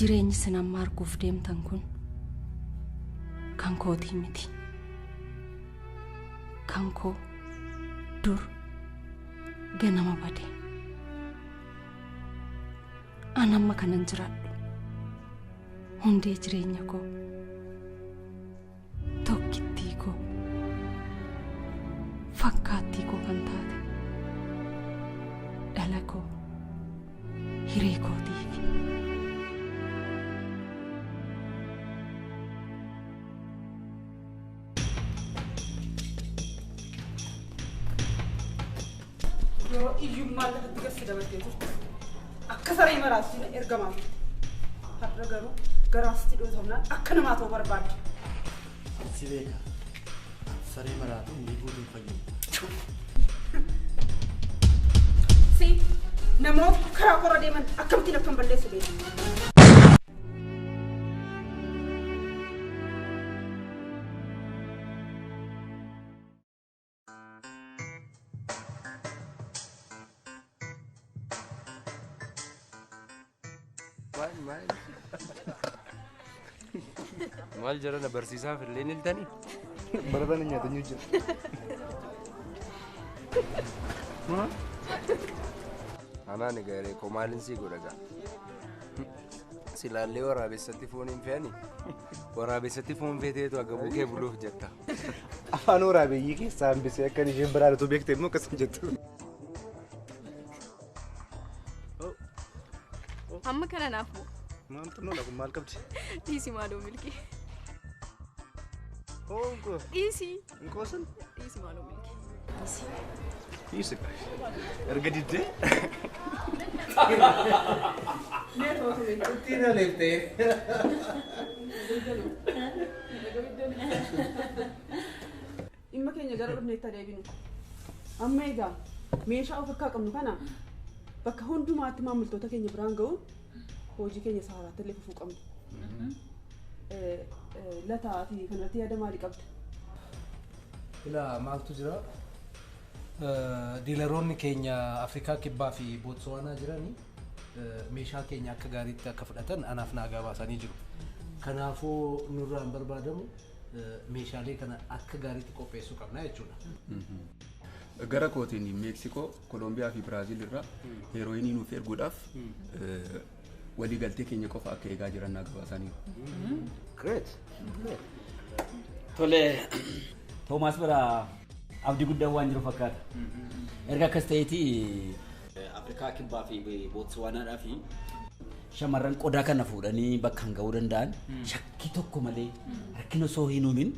jireenyi sin amma arguuf deemtan kun kan kootii miti. Kan koo dur ganama bade. An amma kanan jiraadhu. Hundee jireenya koo. Tokkittii koo. Fakkaattii koo kan taate. Dhala koo. Hiree kootiifi. iyyummaa lafatti gassi dabalatee turte akka saree maraasii ergamaa har'a garuu garaasitti dhootamnaan akka namaa ta'uu barbaadde. Si beeka saree maraatu ni buutuun fayyadu. Si namoota karaa kora deeman akkamittiin akkam balleessu beeku. Maal jara na barsiisaa filleen iltanii? Baradhaan nyaatanii jira. Anaan egaa reekoo maalin sii godhagaa? Silaallee waraabessatti foon hin fe'anii? Waraabessatti foon feeteetu akka buukee buluuf jetta. Afaan waraabeeyyii keessaa hambisee akka isheen biraadhatu beekte immoo akkasuma jettu. Amma kana naafu. Maaltu nola kun maal qabdi? Dhiisi maaloo milkii. Onko. Dhiisi. Nkoosan? Dhiisi maaloo milkii. Dhiisi. Dhiisi. Erga diddee? Ittiin aleeftee. Dhimma keenya gara dhufneetti adeeminu. Amma egaa meeshaa of akka qabnu kana bakka hundumaatti maamiltoota keenya biraan ga'u hojii keenya saaraatti illee fufuu qabnu. Lataatii kanarratti yaada maalii qabda? Ilaa maaltu jira? Diilaroonni keenya Afrikaa Kibbaa fi Bootsuwaanaa jiranii meeshaa keenya akka gaariitti akka fudhatan anaaf naagaa baasanii jiru. Kanaafuu nurraan barbaadamu meeshaalee kana akka gaariitti qopheessuu qabna jechuudha. Gara kootiin Meeksikoo, Kolombiyaa fi Biraazil irraa heerooyinii nuuf erguudhaaf walii galtee keenya qofa akka eegaa jiran naagaa baasaniiru. Great. Tole Toomaas bira abdii guddaan waan jiru fakkaata. Erga akkas ta'eeti Afrikaa Kibbaa fi Bootsuwaanaadhaa fi shamarran qodaa kana fuudhanii bakka ga'uu danda'an shakkii tokko malee rakkina osoo hin uumin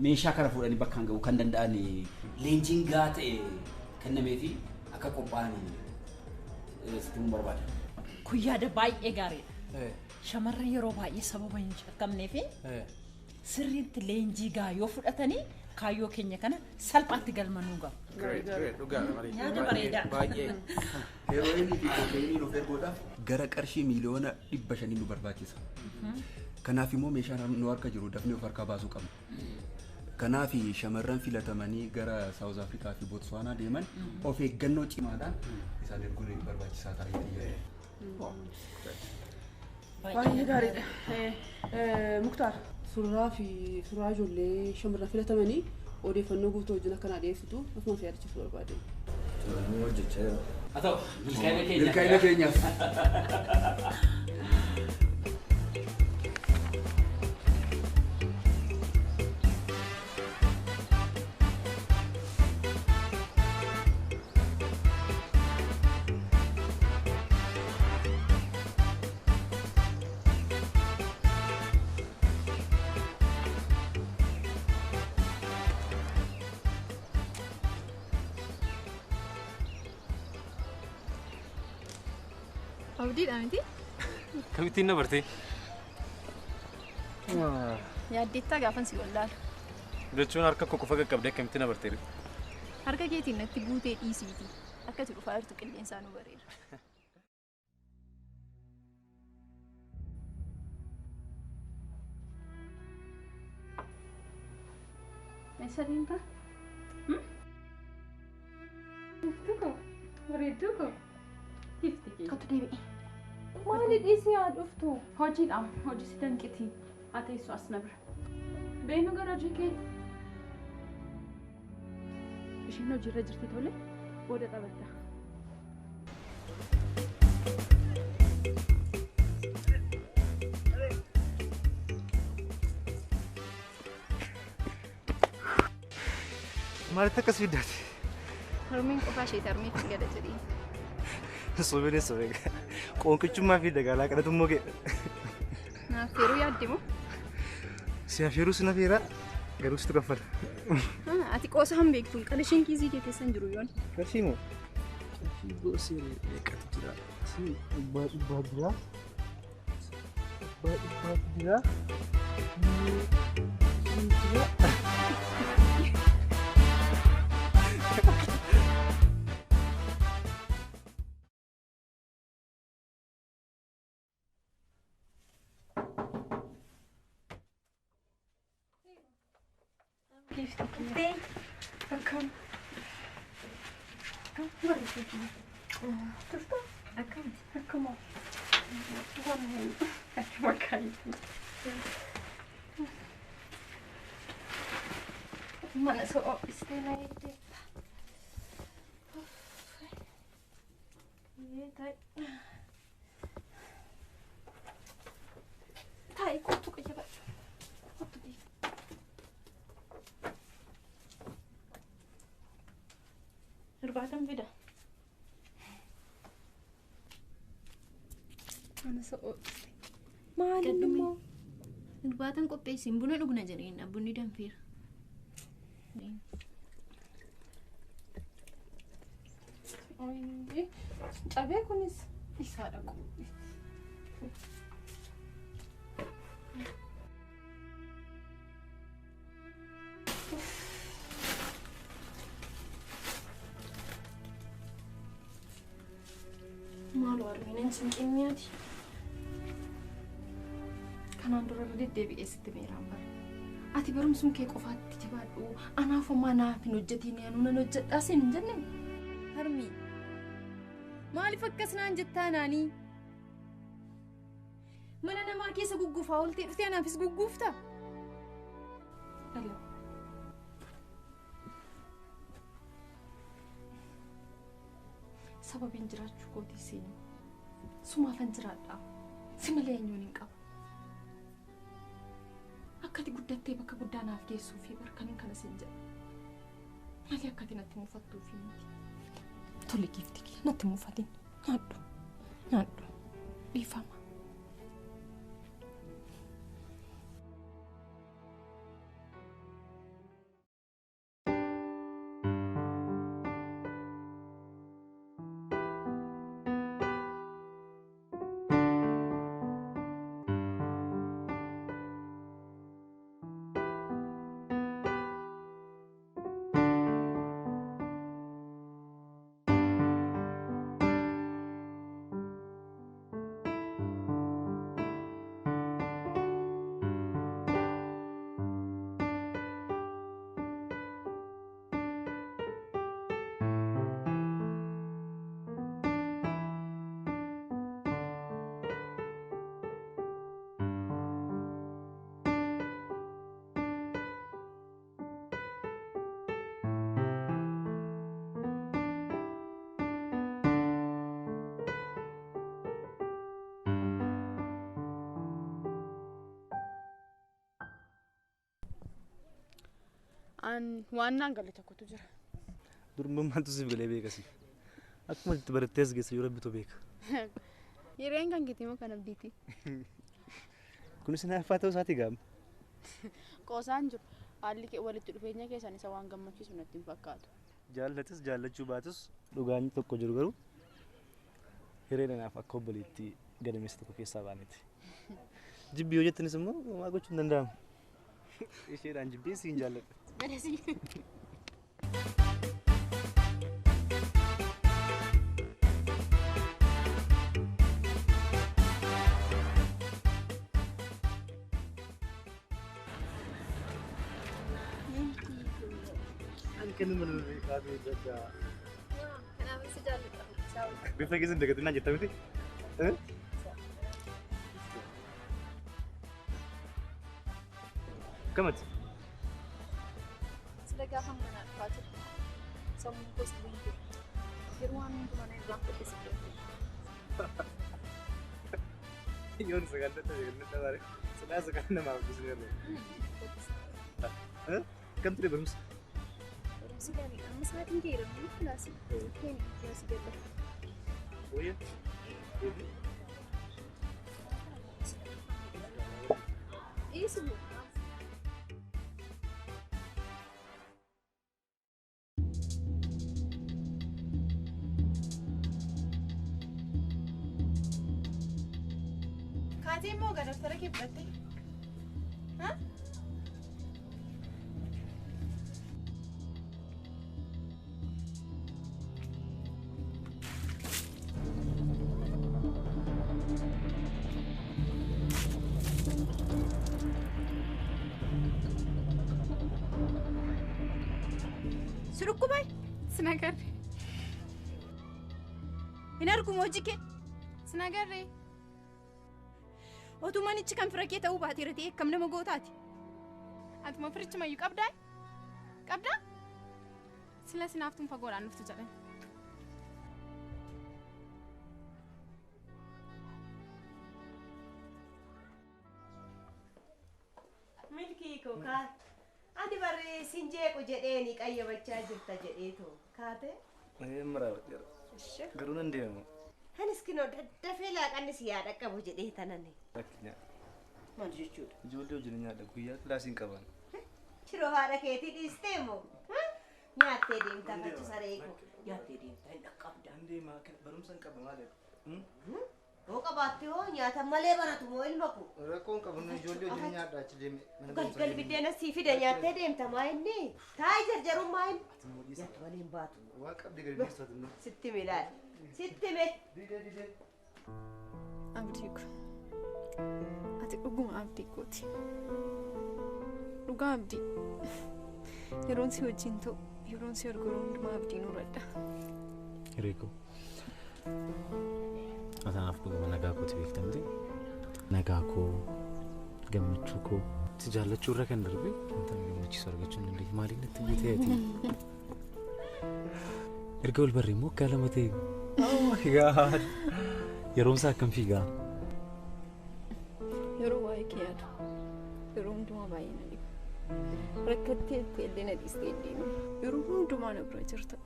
meeshaa kana fuudhanii bakka ga'uu kan danda'an leenjiin gahaa ta'e kennameefi akka qophaa'an sitti mun barbaada. Kun yaada baay'ee gaariidha. Shamarran yeroo baay'ee sababa hin shakkamneef sirriitti leenjii gahaa yoo fudhatanii kaayyoo keenya kana salphaatti galmanuu gahu. Yaada bareedaa. Baay'ee. Heerooyinii fi kookeenii nuuf erguudhaaf gara qarshii miliyoona 500 nu barbaachisa. Kanaaf immoo meeshaan nu harka jiru dafnee of harkaa baasuu qabna. Kanaaf shamarran filatamanii gara South Africa fi Botswana deeman of eeggannoo cimaadhaan isaan erguun barbaachisaa ta'ee Baay'ee gaariidha. Muktaar suuraa fi suuraa ijoollee shamarran filatamanii odeeffannoo guutuu wajjin akka naa dhiyeessitu akkuma yaadachiisuu barbaade. Suuraan hojjechaa jira. Haa ta'u milkaa'ina keenya. Milkaa'ina keenyaaf. Abdiidha miti? Kamittiin na bartee? Yaaddeettaa gaafan si wallaalu. Jechuun harka koo qofa qaqqabdee kamittiin na bartee? Harka keetiin natti guutee dhiisiiti. Akkati dhufaa jirtu qilleensaa nu bareera. Meeshaa deemtaa? Bareedduu koo. Hifti kee. Kottu deebi'e. Maali dhiisee haa dhuftu? Hojiidhaan hojii si danqiti. Haa teessu as na bira. Deemi gara hojii kee. Isheen hojiirra jirti tole booda taphatta. Maalitti akkas fiddaati? Harmeen qofaa ishee tarmee kan gada jedhee. Sobeen sobee qoonqichummaa fi dagaalaa kadhatu immoo ga'e. Naaf yeroo yaadde moo? Si afeeruu si nafeeraa garuu situ kaffala. Ati qoosa han beektu qarshii kiisii kee keessa hin jiru yoon. Qarshii moo? Qarshii goosee meeqatu jira? Si dhibbaa jira? Dhibbaatu jira? Mana so istay na ite. Tai kottu kaya ba. Kottu di. Irbaatan fida. Mana so maali mo. Irbaatan qopheessin buna dhugna jedheen bunni danfiira. Oye, cabee kunis isaadha qo. Maal warreen sinqinniyaati. Kanaan dura deddeebi'ee sitti meeraan bara. Ati barumsum kee qofaatti jabaadhu. Anaaf ammaa naaf hin hojjetiin yaanu nan hojjedhaa siin hin jenne. Harmi. Maaliif akkas naan jettaa naanii? Mana namaa keessa gugguufaa oltee dhuftee anaafis gugguufta? Dhala. Sababiin jiraachuu kootii seenu. Sumaafan jiraadhaa. Si malee eenyuun hin qabu. Akkati guddattee bakka guddaa naaf geessuu fi barkaniin kana siin jedha. Malee akkati natti muufattuu fi miti. Tole giifti kee natti muufatin. Naaddu. Dhiifama. Waan naan galle tokkotu jira. Durummaantu siif galee beekasi. Akkuma itti barattees geessa yoo rabbitu beeka. Yereen kan kiti moo kan abdiiti? Kunis naafaa ta'uu isaati gaama. Qoosaan jiru. Haalli walitti dhufeenya keessan isa waan gammachiisu natti hin fakkaatu. Jaallatis jaallachuu baatus dhugaan tokko jiru garuu hireen naaf akka obboleetti gadameessa tokko keessaa baaneeti. Jibbii yoo jettanis immoo waa gochuun danda'ama. Isheedhaan jibbee siin jaalladha. Kenna mana kaatu jadda. Kenna mesti jalan. Bifa keessa ndagatinaan jetta miti? Gamatti. Sila gaafa mana dhufaa sammuu gosti jiru. Yeroo waan hundumaa irraan fudhate Yoon sagantaa dabaare. Silaa sagantaa namaaf bisneerra. Kam ture barumsa? Barumsi gaarii amma sa'aatiin geeramne kilaasii keenya kilaasii gabaa. Wayya. Isinii. Kaatee immoo gadaftara kee fudhatte? Surukkubai? Sinagarre. Hin argamu hojii kee? Sinagarre. Otuu manichi kan fira kee ta'uu baateera ta'e akkam nama gootaati. Atuma firichi mayyuu qabdaa? Qabdaa? Sila sinaaftuun fagoodhaan dhuftu jedhan. Milkii kookaa. Ati barree sinjeequ jedheeni qayyabachaa jirta jedheetu kaate. Maraawwadheera. Garuu nan deema. Anis kinoo daddafee laaqanni si yaada qabu jedhee tanani. Rakkinyaa. Maal jechuudha? Ijoollee wajjin nyaadha guyyaa kilaasiin qaban. Shiroo haadha keetii dhiistee moo? Nyaattee deemtaa fachi sareeku. Nyaattee deemtaa hin dhaqqabda. Nan deema barumsa hin qaba maaliif? Hoo qabaatte hoo nyaata malee baratu moo ilma ku? Rakkoon qabu ijoollee wajjin nyaadha achi deeme. Galgal biddeena sii fida nyaattee deemta maa inni? Taa'ii jarjarummaa inni? Nyaata malee hin baatu. Waa qabdi gadi dhiistatu. Sitti milaal. Sitti mee. Didee. Abdii ko. Ati dhuguma abdii kooti. Dhugaa abdii. Yeroon si wajjin ta'u yeroon si argu hundumaa abdiin uradha. Hiriiko. Atanaaf dhuguma nagaa kooti beektamte. Nagaa koo gammachuu koo si jaallachuu irra kan darbe wanta gammachiisu argachuu hin dandeenye maaliin natti buuteeti. Erga wal barree immoo akka lama ta'e. Oh my god. Yeroon isaa akkam fiigaa. Yeroo waa'ee kee yaadu. Yeroo hundumaa baay'ee na dhiba. Rakkattee itti illee na dhiistee deemu. Yeroo hundumaa na bira jirta.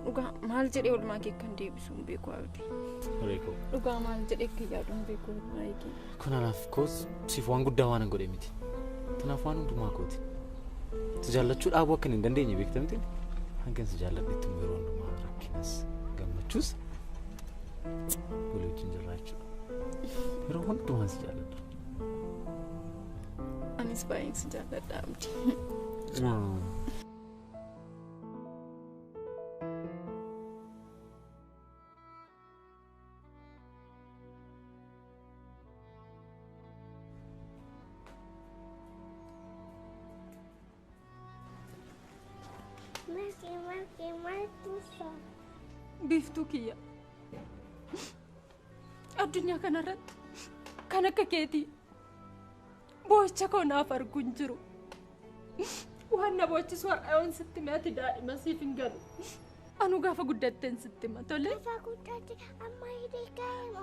Dhugaa maal jedhee oolmaa kee kan deebisu hin beeku abdii. Reeko. Dhugaa maal jedhee akka yaadu hin beeku waa'ee kee. Kun anaaf koos siif waan guddaa waan hin godhe miti. Kanaaf waan hundumaa kooti. Si jaallachuu dhaabuu akka hin dandeenye beektamte hangan si jaalladhetti yeroo hundumaa rakkinas gammachuus walii wajjin jiraachuudha. Yeroo hundumaa si jaalladha. Anis baay'een si jaalladha abdii. Biftuu kiyya. Addunyaa kanarratti kan akka keetii boo'icha koo naaf arguu hin jiru. Waan na boo'ichisu har'ayoon sitti meeti daa'ima siif hin galu. Anu gaafa guddatteen sitti hima tole. Gaafa guddatte amma hiree gaa'ema.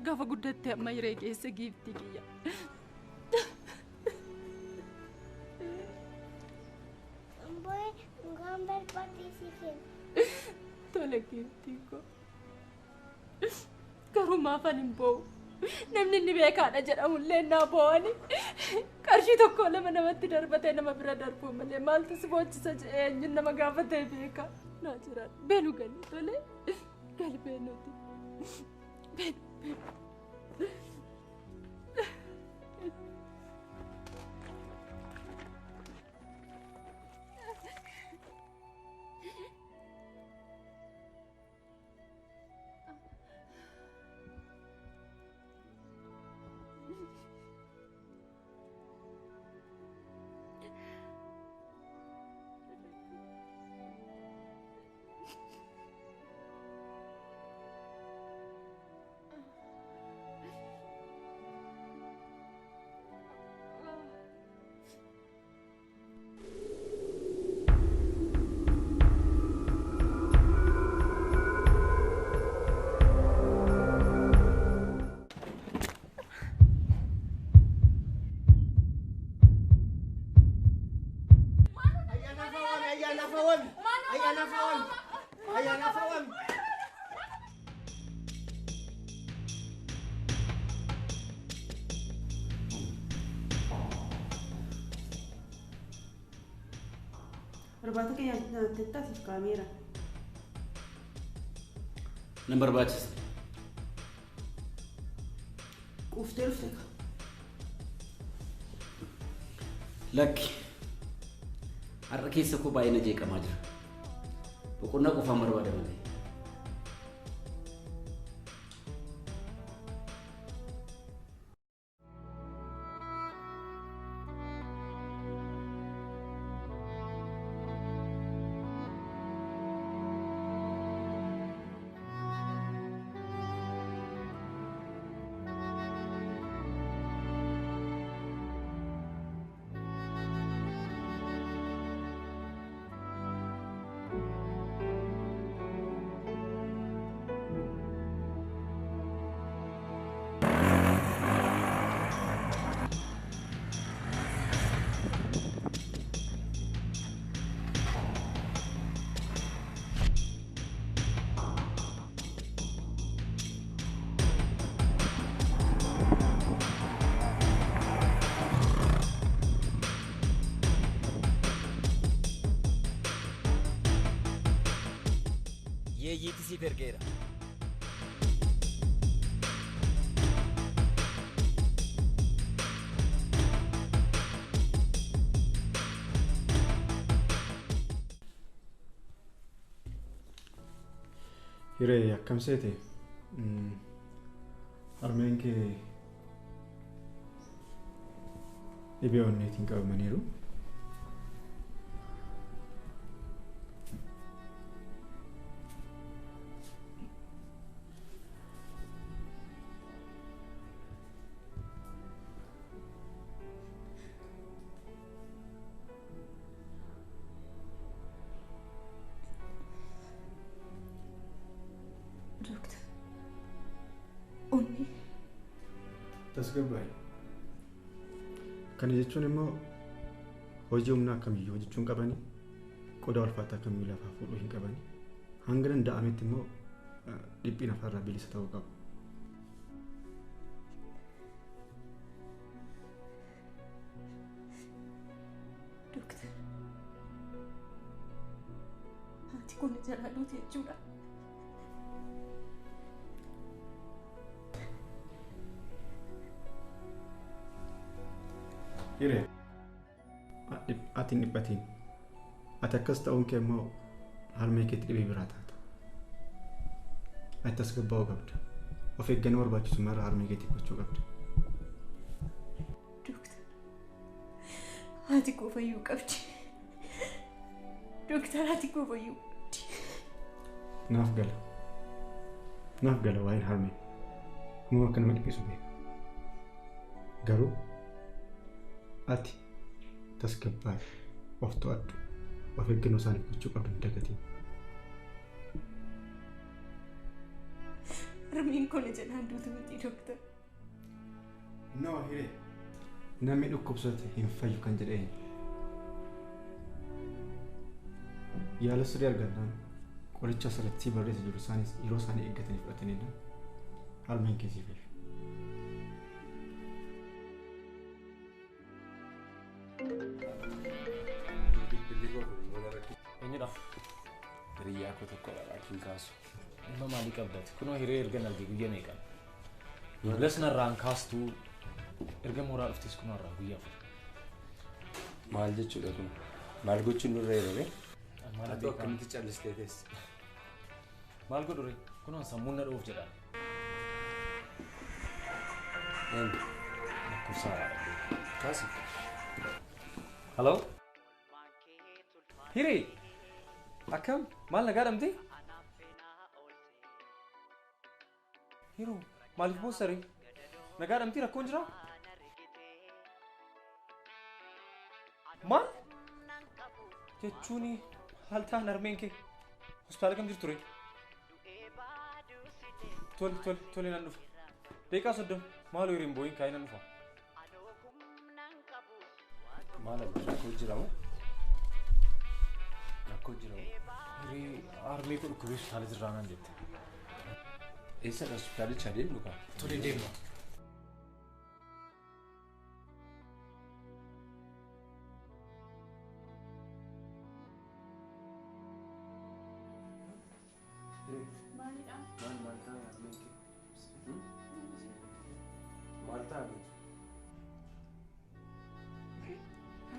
Gaafa guddatte amma hiree geesse giiftii kiyya. Ngaan barbaaddeesii kenna. Tole giiftii koo. Garuu maafan hin boo'u. Namni inni beekaadha jedhamullee naa boo'ani. Qarshii tokko lama namatti darbatee nama bira darbuu malee maaltu si boochisa jedhee eenyuun nama gaafatee beeka. Naa jiraan beenu gali tole. Gali beenuti. Beenu. Barbaata keenya tettaasiif kaameera. Nan barbaachisa. Quuftee dhufte ka. Lakki. Har'a keessa koo baay'ee na jeeqamaa jira. Boqonnaa qofaan barbaada malee. Yeeyiiti siif ergeera. Hiree akkam seete? Harmeen kee dhibee onneetiin qabamaniiru. Tasgabbaa'e. Kana jechuun immoo hojii humnaa akkamiyyuu hojjechuun qabanii qodaa ulfaataa akkamii lafaa fuudhuu hin qabanii hanga danda'ametti immoo dhiphina afaarraa bilisa ta'uu qabu. Dooktar, haati kun jalaa duuti jechuudha. Hiree, ati hin dhiphatiin. Ati akkas ta'uun kee immoo harmee keetti dhibee biraa taata. Ati tasgabbaa'uu qabda. Of eeggannoo barbaachisu mara harmee keetti gochuu qabda. Dooktar, haati koo fayyuu qabdi. Dooktar, haati koo fayyuu qabdi. Naaf gala waa'een harmee. Humna akka nama dhiphisu beeka. Garuu ati tasgabbaa'i, of to'adhu, of eeggannoo isaaniif gochuu qabdu hin dagatiin. Harmeen kun jalaan duutu miti dooktar. No, Hiree. Namni dhukkubsate hin fayyu kan jedheen. Yaala sirrii argannaan qoricha asirratti barreessa jiru isaanis yeroo isaanii eeggatanii fudhatanidha. Harmeen keessii fayyu. Eenyudha? Hiriyaa koo tokkodha laakiin kaasu. Dhimma maalii qabdati? Kunoo hiree erga argee guyyaa meeqa? Yuulas narraan kaastuu erga mooraa dhuftes kunoo irraa guyyaa afur. Maal jechuudha kun? Maal gochuun nurra yeroo ati akkamitti callistee teesse? Maal godhure? Kunoo sammuun na dhuuf jedha. Lakkoofsa kaasi. Hello? Hiree? Akkam? Maal nagaa dhamte? Hiroo, maaliif boosare? Nagaa dhamte rakkoon jira? Maal? Jechuun haal ta'an harmeen kee hospitaala kam jirtu ture? Tole nan dhufa. Deeqaa 30 maaloo hiriin booyin kaa'ee nan dhufa. Maal abdii rakkoo jira moo? Rakkoo jira. Armee kun dhukkubee hospitaala jirraa naan jette. Eessadha hospitaalicha adeemnu kaa? Tole deemna.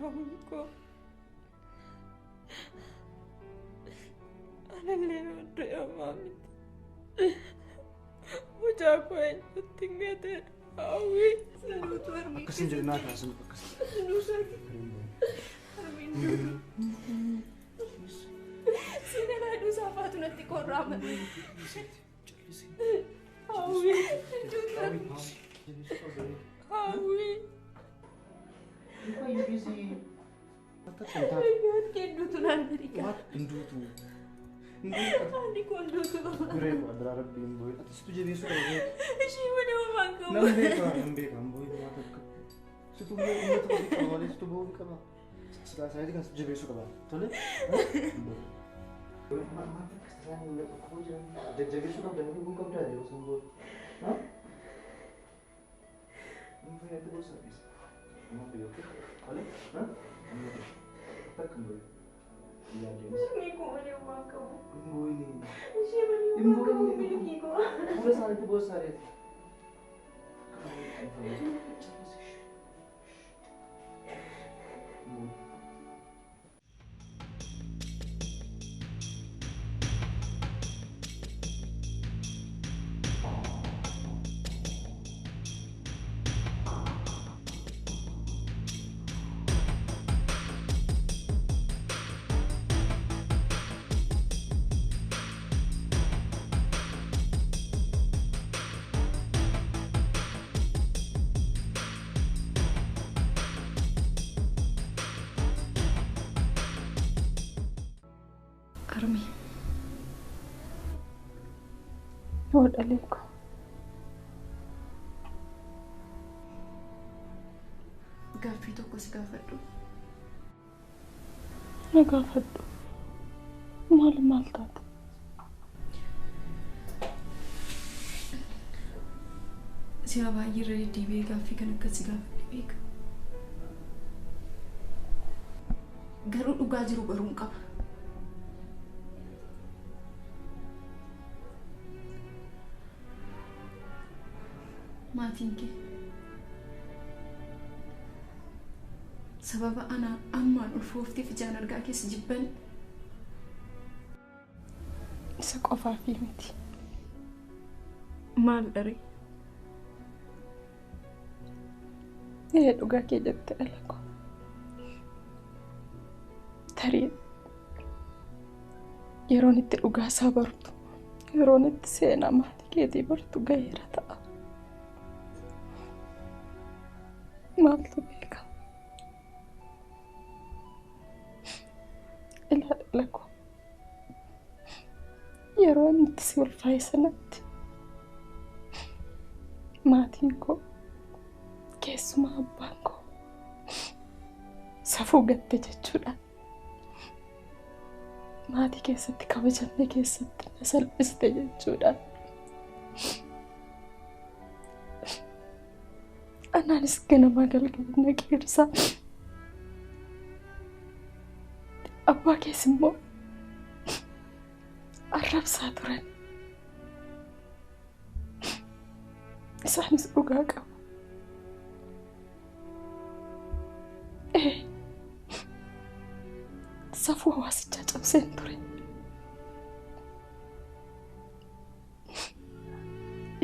Amico. Anelino drea mami. Mucha cuenta tingate. Awi. Saluto armi. Akkasin jedhe naa kaasu akkas. Sina na du safatu natti korrama. Awi. Awi. Bukan juga sih. Mata cinta. Kendu tu nanti kan. Hindu tu. Ani kondu tu. Gure adalah Rabbi boy. Atas tu jadi suka boy. Siapa nama bangku? Nambe kan boy mata. Situ boy ini tu boy kawali situ boy kaba. Setelah saya kan jadi suka boy. Tole? Mama sekarang udah aku jadi suka dan aku bukan dah dia sembuh. Hah? Ini itu bos habis. Mau pergi ke? Boleh? Hah? Tak kembali. Iya, James. Miko ada bangku. Imbu ini. Siapa nama bangku miliki ko? Udah saat itu bos hari. Armi. What aliko? Gaaffii tokko si gaafadhu. Na gaafadhu. Maal taate? Si'a baay'ee irra deddeebi'ee gaaffii kan akkasii gaafadhe beeka. Garuu dhugaa jiru baruun qaba. Maatiin kee sababa ana ammaan ulfoofteef ijaan argaa keessa jibban isa qofaafii miti. Maal dharee? Dhugaa kee jette dhalako. Tarii yeroon itti dhugaa isaa bartu, yeroon itti seenaa maatii keetii bartu gaheera ta'a. Maaltu beeka? Ilaala ko. Yeroo itti si ulfaa'e sanatti maatiin koo keessumaa abbaan koo safuu gatte jechuudha. Maatii keessatti kabajamne keessatti na salphiste jechuudha. Anaanis ganama galgala keessa abbaa keessa immoo arrabsaa turan. Isaanis dhugaa qabu. Safuu hawaasichaa cabseen ture.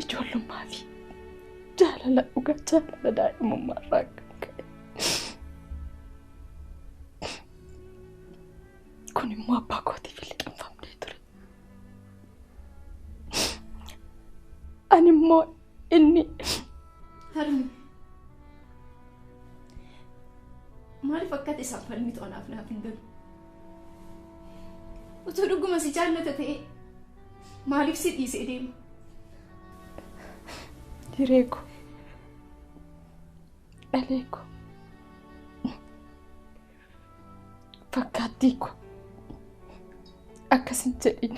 Ijoollummaa fi jaalala dhugaa jaalala daa'imummaa irraa kan ka'e. Kun immoo abbaa kootiif liqinfamnee ture. Ani immoo inni harmi maaliif akkati isaan falmi to'anaaf naaf hin galu? Utuu dhuguma si jaallata ta'e maaliif si dhiisee deema? Hireeko, dhaleeko, fakkaattii ko, akkasin jedhin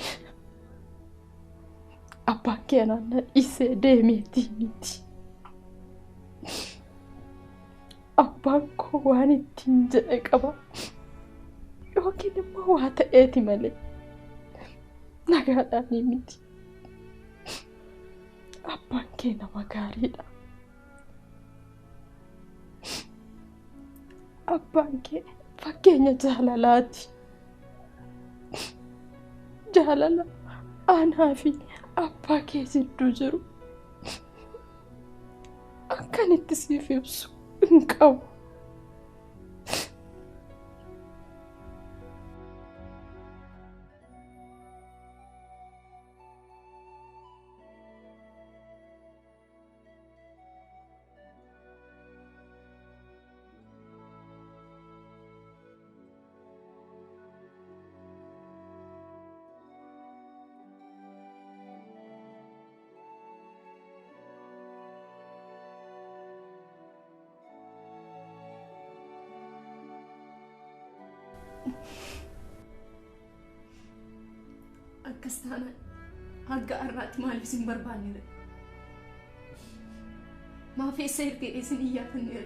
abbaan kee naanna dhiisee deemeetii miti. Abbaan koo waan ittiin jedhe qaba yookiin immoo waa ta'eeti malee nagaadhaanii miti. Abbaan kee nama gaariidha. Abbaan kee fakkeenya jaalalaati. Jaalala aanaa fi abbaa kee jidduu jiru akkanitti siif ibsu hin qabu. Akkastaan hanga arraatti maaliif isin barbaannire? Maaf eessa hirtee isin iyyaafannire?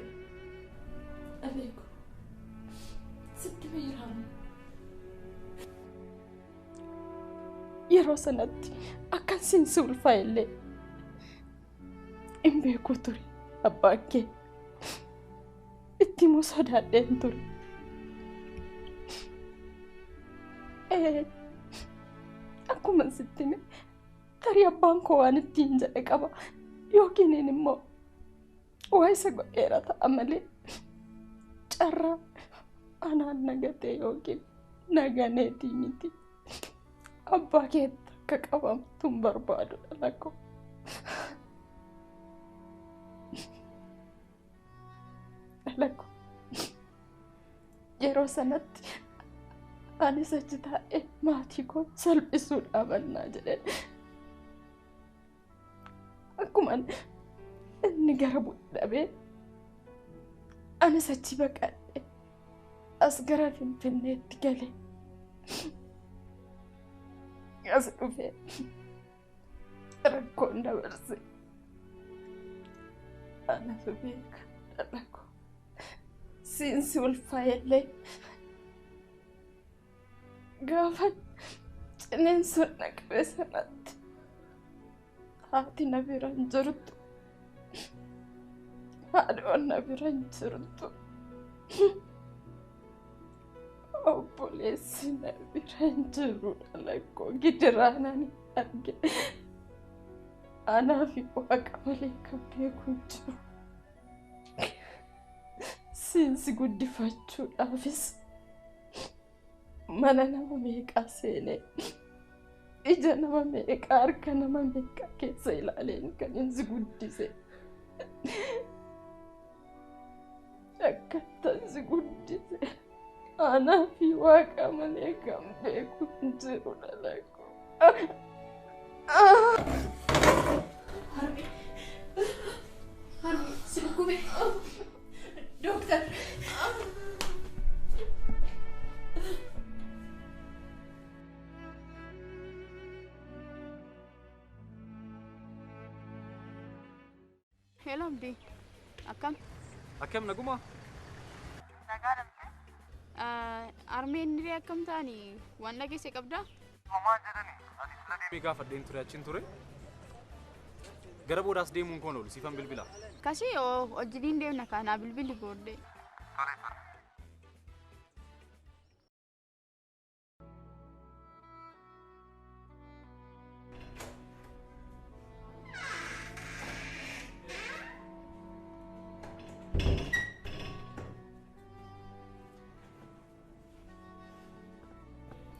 Abeeko sitti beeramu. Yeroo sanatti akkan sinsi ulfaa illee hin beeku ture abbaan kee. Itti immoo sodaadheen ture. Akkuma sittime tarii abbaan koo waan ittiin jedhe qaba yookiin immoo waa isa godheera ta'a malee carraa anaan nagatee yookiin naganeetii miti. Abbaa keetti akka qabamtu hin barbaadu dhala koo. Dhala koo yeroo sanatti anis achi taa'ee maatii koo salphisuudhaaf annaa jedhee akkuma inni gara bu'ee anis achi baqadhee as gara Finfinneetti galee as dhufee rakkoon dabarse anatu beeka dhala koo siinsi ulfaa'ellee gaafa cineensuun naqabee sanatti haati na bira hin jirtu haadhoon na bira hin jirtu obboleessi na bira hin jiru dhala koo gidiraanani arge anaa fi waaqa malee kan beeku hin jiru. Siinsi guddifachuudhaafis mana nama meeqaa seenee ija nama meeqaa harka nama meeqaa keessa ilaaleen kan inni guddise. Akkattan si guddise anaa fi waaqa malee kan beeku hin jiru dhala koo. Harmi si dhukkube. Dokter. Hello, Abdi. Akkam? Akkam naguma? Nagaa dhabde? Armeen niree akkam ta'ani? Waan dhageesse qabdaa? Homaa jedhani. Ati sila deemee gaafadheen ture achiin ture. Gara boodaas deemuun koon oolu siifan bilbila. Kasii hojiin deemna kaanaa bilbilli booddee. Tole tole.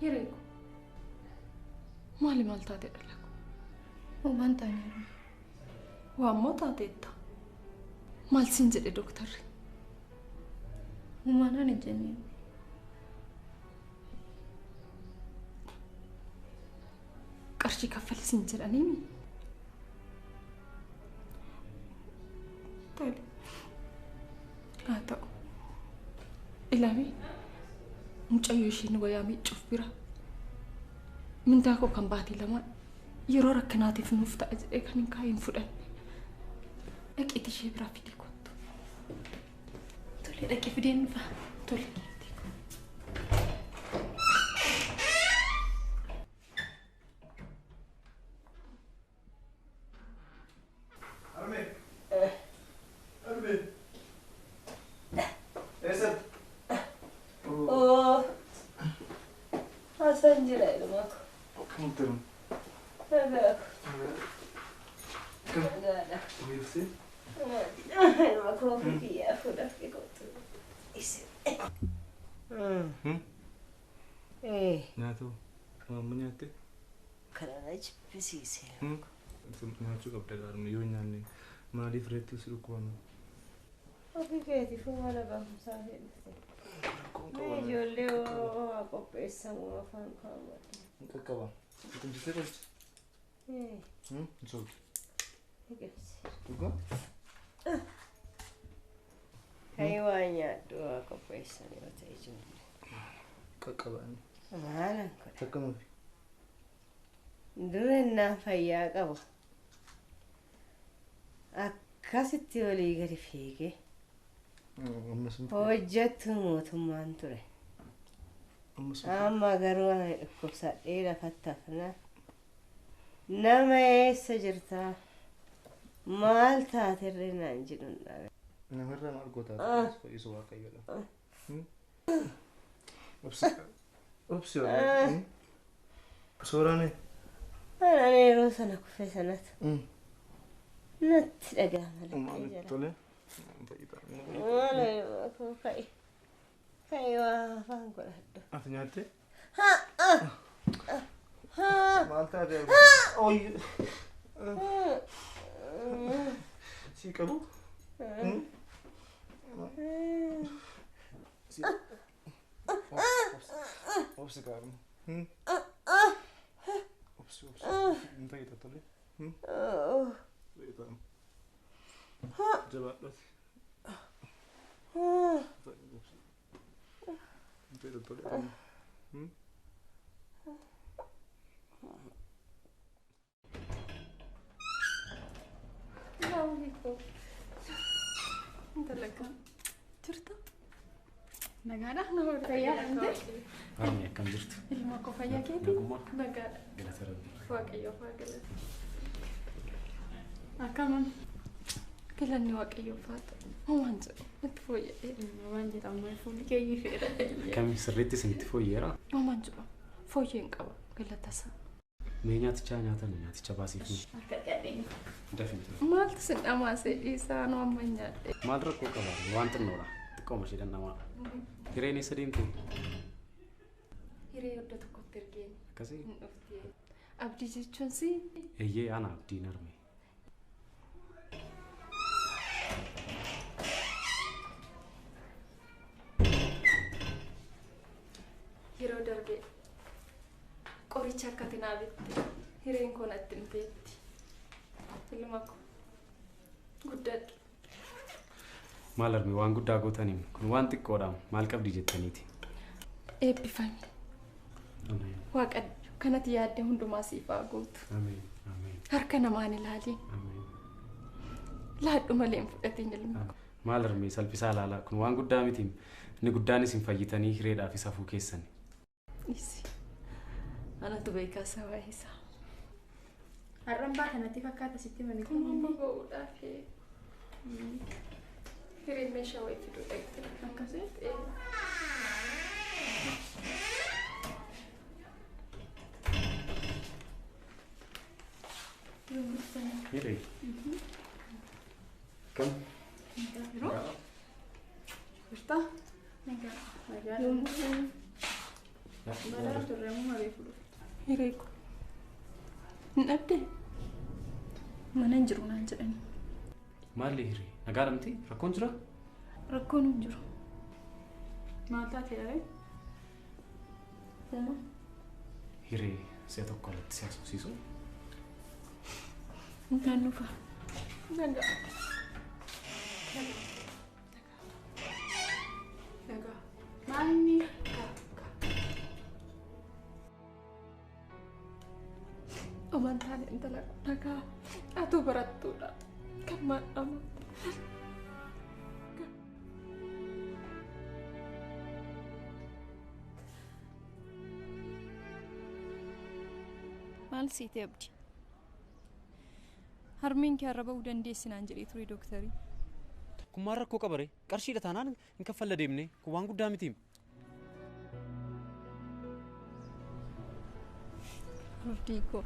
Hireko maali maal taate dhala koo? Waan taaneeru waan moo taateetta? Maal siin jedhe doktarri? Uumanaan ijjenneen qarshii kaffali siin jedhaniimi? Tole haa ta'u ilaami mucayyoo ishiin wayaa miiccuuf bira mindaa koo kan baatii lama yeroo rakkinaatiif nuuf ta'a jedhee kan hin kaayin fudhanne. Dhaqiitii ishee biraa fidee kottu. Tole dhaqee fideen dhufa. Tole. Nyaatu mamma nyaatte? Kana jibbisiise. Nyaachuu qabda gaarumni yoo nyaanne maaliif reetti si dhukkubanna? Ofii keetiif mala baafumsaa fedhite. Ijoollee waa qopheessamu afaan kaawwadhu. Qaqqaba. Qunjisee qolchi. Nsooti. Dhugaa? Kayi waa nyaadhu waa qopheessan yoo ta'e ijoollee. Qaqqabaan. Maalan godha? Takkanuufi. Durennaa fayyaa qaba. Akkasitti olii gadi fiigee. Hojjettu mootummaan ture. Amma garuu ani dhukkubsadhee lafatti hafna. Nama eessa jirtaa? Maal taaterree naan jedhuun dhabe. Namarraa maal gootaa fayyisu waaqayyoodha. Obsi waan. Sooraan. Ani yeroo sana kufe sanatu. Natti dhaga'ama lakkee Tole. jala. Kayi waa afaan godhadhu. Ati nyaatte? Haa. Maal taatee? Oy. Si qabu? Obsi gaaruma. Obsi. Hin fayyada tole. Fayyadamu. Jabaadhati. Hin fayyada tole. Dalagaa jirta? Nagaadha nama fayyaa ante? Harmi akkam jirtu? Ilma koo fayyaa keeti? Nagaadha. Galata rabbi. Waaqayyoof haa galatu. Akkamiin? Galanni waaqayyoof haa ta'u. Waan jedhu itti fooyya'ee. Waan jedhamu fuulli keeyyii feera. Akkami sirriitti isinitti fooyyeera? Waan jedhu fooyyeen qaba galata isaa. Mee nyaatichaa nyaatan nyaaticha baasiifni. Akka gadheenya. Dafinti. Maaltu sin dhamaase dhiisaa nu amma nyaadhe. Maal rakkoo qaba? Waan xinnoodha. Xiqqooma ishee dhandhamaadha. Hireen eessa deemte? Hiree iddoo tokkotti ergeeni. Akkasii? Hin dhuftee. Abdii jechuun si? Eeyyee ana abdiin arme. Yeroo darbee qoricha akkati naa bitte hireen koo natti himteetti. Ilma koo guddadhu. Maal arme waan guddaa gootaniin kun waan xiqqoodha maal qabdi jettaniiti? Eebbifame. Ameen. Waaqayyo kanatti yaadde hundumaa siif haa guutu. Ameen. Ameen. Harka namaan ilaali. Ameen. Laadhu malee hin fudhatin ilma koo. Maal arme salphisaa ilaala kun waan guddaa miti. Inni guddaanis hin fayyitanii hireedhaaf isa fuu keessan. Isi. Anatu beekaa sabaa isaa. Har'ambaa kanatti fakkaata sitti mani Kun boqoudhaaf hireen meeshaa wayii fiduu dhaqxe. akkasii. Hiree. Kam? Yeroo? Jirtaa? Nagaa. Badaa turreemu malee fudhu. Hiree koo. Hin dhabdee? Mana hin jiru naan jedhani. Maalli hiree? Nagaa dhamti? Rakkoon jira? Rakkoon hin jiru. Maal taatee dhabee? Hiree si'a tokko alatti si haasofsiisu? Intaan dhufa. Nagaa. Nagaa. Maalni? amantaan intala dhagaa atu barattuudha kan maadhama. Maal siite abdi? Harmeen kee arraba u dandeessinaan jedhee ture dooktarii. Kun maal rakkoo qabare? Qarshiidha taanaan hin kaffalla deemne kun waan guddaa miti. Abdii koo.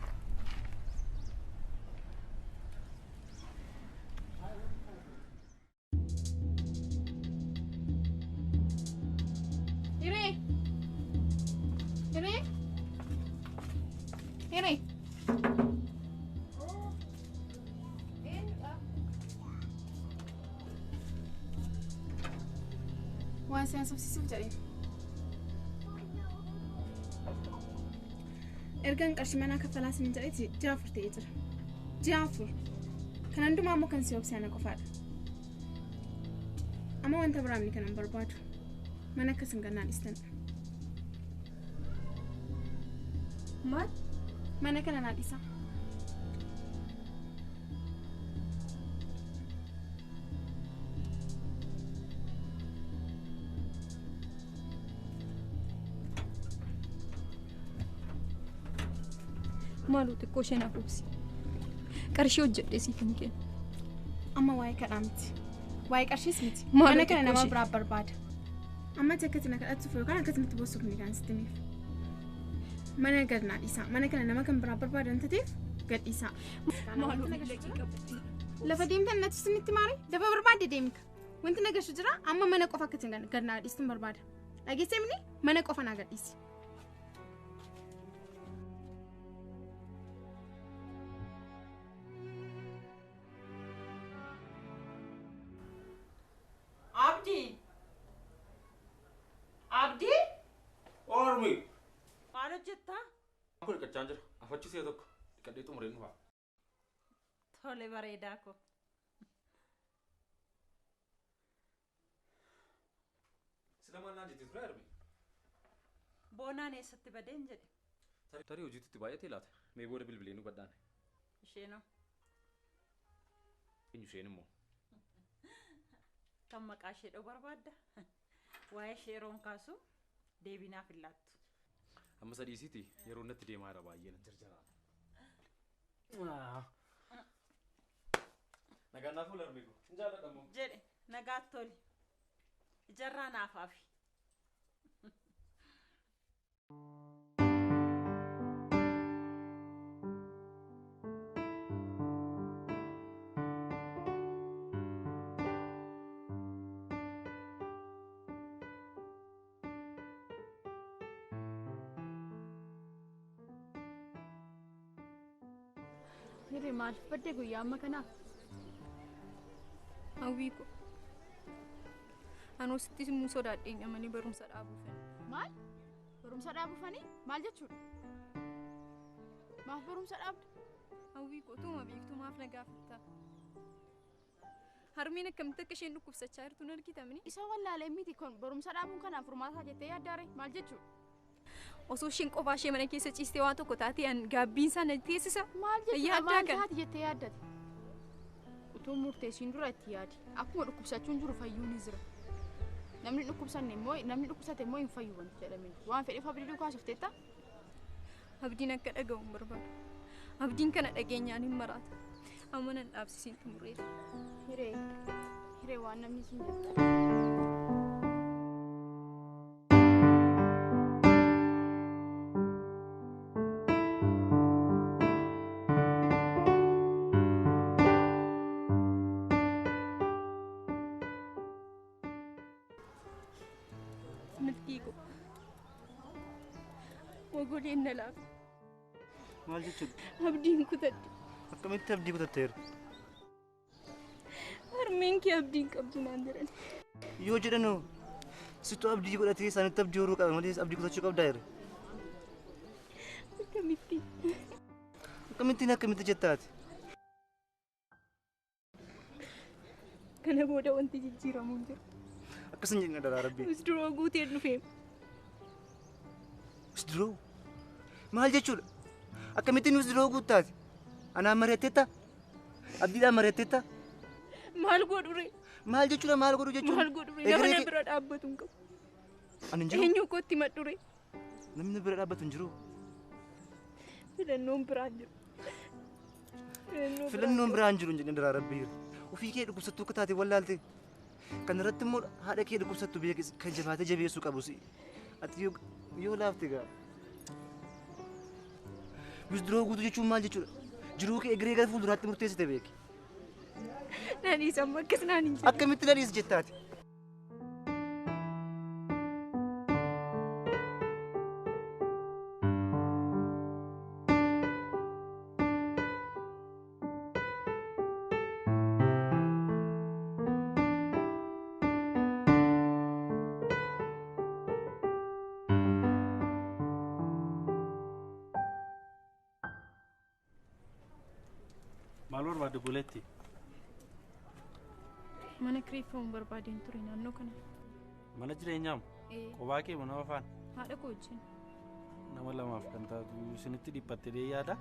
Hiree! Hiree! Hiree! Waan isaan subsiisuuf jedhee. Ergaan qarshii manaa kaffalaa siin jedheeti ji'a 4 ta'ee jira. Ji'a 4. Kan hundumaa immoo kan si obsaan qofaadha. Amma wanta biraamni kanan barbaadu. Mana akka sin gannaa dhistan. Maal? Mana kana naa dhisa. Maalu xiqqoo isheen hafuubsi. Qarshii hojjedhee siif hin kennu. Amma waa'ee kadhaa miti. Waa'ee qarshiis miti. Mana kana nama biraa barbaada. Amma akkatti na kadhachuuf yookaan akkasumatti boosuuf ni kan sitti miif. Mana gad naa dhiisaa. Mana kana nama kan biraa barbaadan tateef gad dhiisaa. Maalu lakkii qabdi. Lafa deemtan natti sinitti maari? Lafa barbaadde deemika. Wanti nagashu jira amma mana qofa akkatti gad naa dhiistuun barbaada. Dhageessee mini mana qofa naa gad dhiisi. Abdi? Ormi. Maal hojjetta? Kun dhiqachaa jira. Afachisee tokko dhiqadhee xumureen dhufaa. Tole bareedaa ko. Sila maal naan jettee ture Arbi? Boonaan eessatti badeen jedhe. Tarii hojiitti baay'atee laata? Mee booda bilbilee nu badhaane. Isheenoo? Eenyu isheen immoo? Kan maqaa ishee dhoo barbaadda? Waa'ee ishee yeroon kaasu deebinaaf hin laattu. Amma sadiisiiti yeroo natti deemaa jira baay'ee nan jarjaraa. Nagaan naaf oolu Arbi ko. Hin jaalladhamu. Jedhe nagaatti toli. Ijarraa naaf hafi. Hiree maaliif badde guyyaa amma kanaaf? Hawwii ko. Anoo sitti immoo sodaadheen amanii barumsa dhaabuufani. Maal? Barumsa dhaabuufani? Maal jechuudha? Maaf barumsa dhaabdu? Hawwii ko tuuma beektu maaf na gaafatta? Harmeen akkamitti akka isheen dhukkubsachaa jirtu hin argitamni? Isa wallaalee miti kun barumsa dhaabuun kanaaf furmaata jettee yaaddaare maal jechuudha? Osoo isheen qofaa ishee mana keessa ciistee waan tokko taate gaabbiin isaa natti teessisa. Maal jechuudha? Maal taate jettee yaaddate? Utuu murteessiin dura itti yaadi. Akkuma dhukkubsachuun jiru fayyuu ni jira. Namni dhukkubsate immoo hin fayyu wanti jedhame. Waan fedheef abdii dhukaasuuf teetta? Abdiin akka dhaga'u hin barbaadu. Abdiin kana dhageenyaan hin maraata. Amma nan dhaabsisiin xumureera. Hiree waan namni siin jedhu. Wagoleen na laafa. Maal jechuudha? Abdiin kutadhe. Akkamitti abdii kutatteera? Harmeen kee abdiin qabdu naan jedhan. Yoo jedhanoo situ abdii godhatee isaanitti abdii horuu qaba malee abdii kutachuu qabdaa jira. Akkamitti jettaati? Kana booda wanti jijjiiramuu hin jiru. Akkasin jedhina daraa rabbii. Usduroo guutee dhufee. Usduroo? Maal jechuudha? Akkamitti nuus diroo guuttaati? Anaan mari'atteetta? Abdiidhaan mari'atteetta? Maal godhure? Maal jechuudha maal godhu jechuudha? Maal godhure? Nama na bira dhaabbatu hin qabu. Ani hin jiru. Eenyu kootti madhure? Namni bira dhaabbatu hin jiru. Filannoon biraan jiru. Filannoon biraan jiru hin jedhin daraa rabbii. Ofii kee dhukkubsattuu akka taate wallaalte. Kan irratti immoo haadha kee dhukkubsattu kan jabaatee jabeessuu qabu si. Ati yoo laafte gaa. Wisduroo guutuu jechuun maal jechuudha? Jiruu kee egeree gara fuulduraatti murteessite beeki. Naniisa amma akkas naan hin jedhu. Akkamitti naniisa jettaati? Maal barbaadde buleetti? Mana kireeffamuun barbaadeen ture naannoo kana. Mana jireenyaa moo? Kophaa kee moo nama faana? Haadha koo wajjin. Nama lamaaf kan taatu isinitti dhiphattee yaada?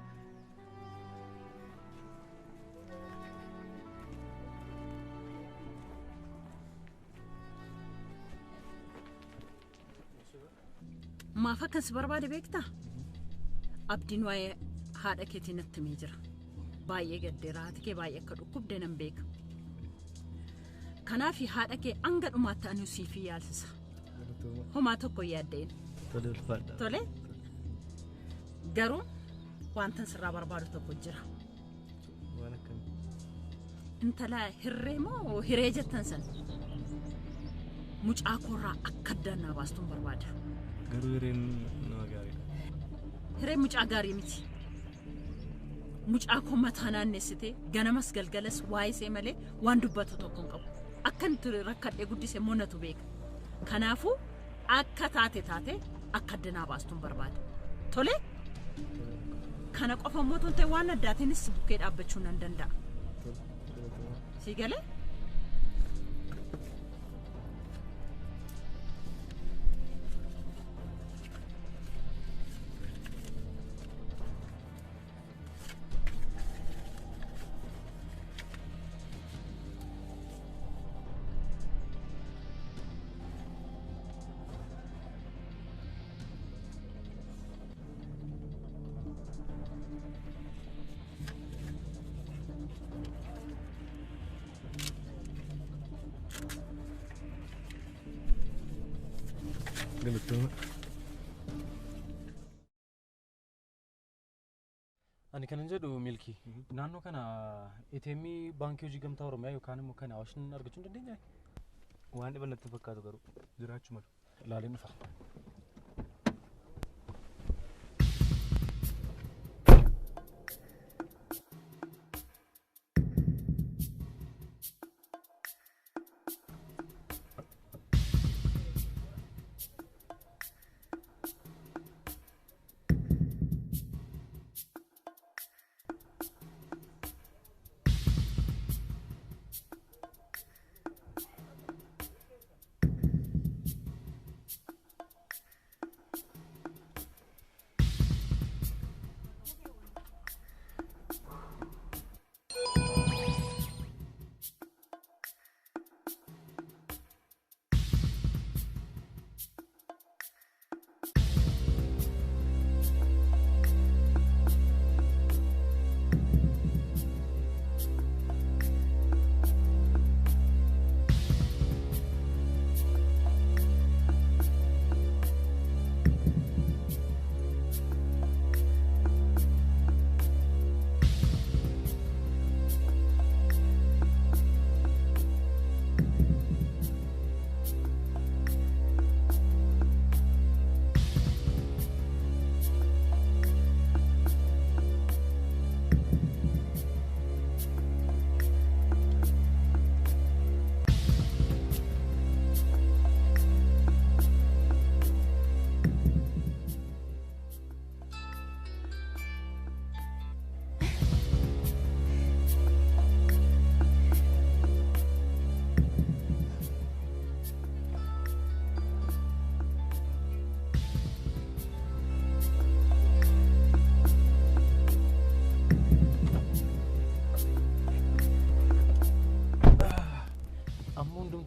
Maaf akkas barbaade beektaa? Abdiin waa'ee haadha keetii natti himee jira. Baay'ee gaddeera haati kee baay'ee akka dhukkubde nan beeka. Kanaaf haadha kee hanga dhumaatti ani siif yaalsisa. Homaa tokko yaaddeen. Tole ulfaadha. Tole. Garuu wanta sirraa barbaadu tokko jira. Waan akkamii? Intala hirree moo hiree jettan san? Mucaa koorraa akka addaan naa baastuun barbaada. Garuu hireen nama gaariidha. Hireen mucaa gaarii miti. Mucaa koo mataa naannessitee ganamas galgalas waa'ee ishee malee waan dubbatu tokko hin qabu. Akkan ture rakkadhee guddise monatu beeka. Kanaafuu akka taate akka addanaa baastuun barbaada. Tole? Kana qofa immoo toltee waan addaatiinis bukkee dhaabbachuu nan danda'a. Si galee? Galtoomaa. Ani kan jedhu milkii naannoo kana ATM baankii hojii gamtaa Oromiyaa yookaan immoo kan Awaashin argachuu hin dandeenyaa? Waan dhiban natti fakkaatu garuu jiraachuu malu. Ilaaleen dhufa.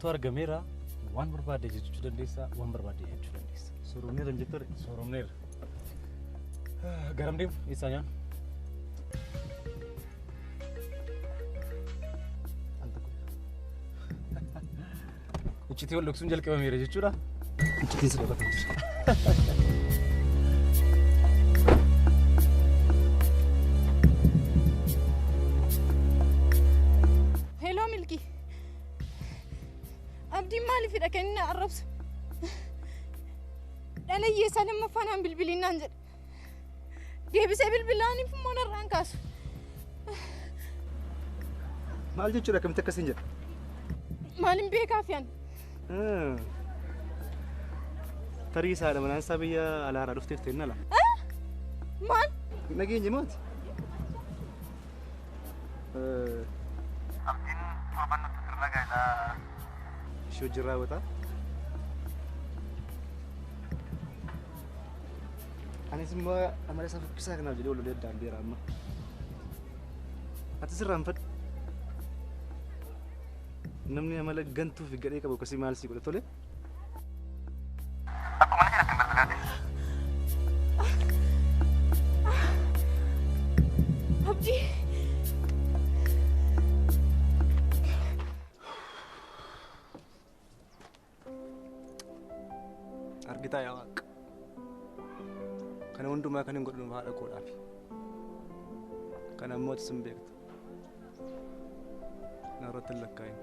Wantu argameera waan barbaade jechuu dandeessaa waan barbaade jechuu dandeessa. Sooromneera hin jettu sooromneera. Garam deemu eessaa nyaan? Iccitii wal dhoksuun jalqabameera jechuudha. Iccitiin si dhokatee jira. Hello Milki. Abdii maaliifidha kan inni arrabsu? Dhalayyee isaa lammaffaan bilbilinaan jedhe. Deebisee bilbilaaniif immoo narraan kaasu. Maal jechuudha akkamitti akkasiin jedha? Maalin beekaaf yaan? Tarii isaadha manaan isaa biyya alaaraa dhufteef ta'e nala. Maal? Nageenya maati? Abdiin torban nuti sirna gaa'elaa. Ishee hojii raawwataa? Anis immoo amala isaa fokkisaa kanaaf jedhee ololee addaan beera amma. Ati sirraan fadhu. Namni amala gantuu fi gadhee qabu akkasii maal sii godhe tole? Akkuma ni jedhatti bal'agaati. Abdii. Argitaa yaa Waaqa. Kana hundumaa kan hin godhu haadha koodhaafi. Kana immoo ati sin beekta. Narratti hin lakkaa'in.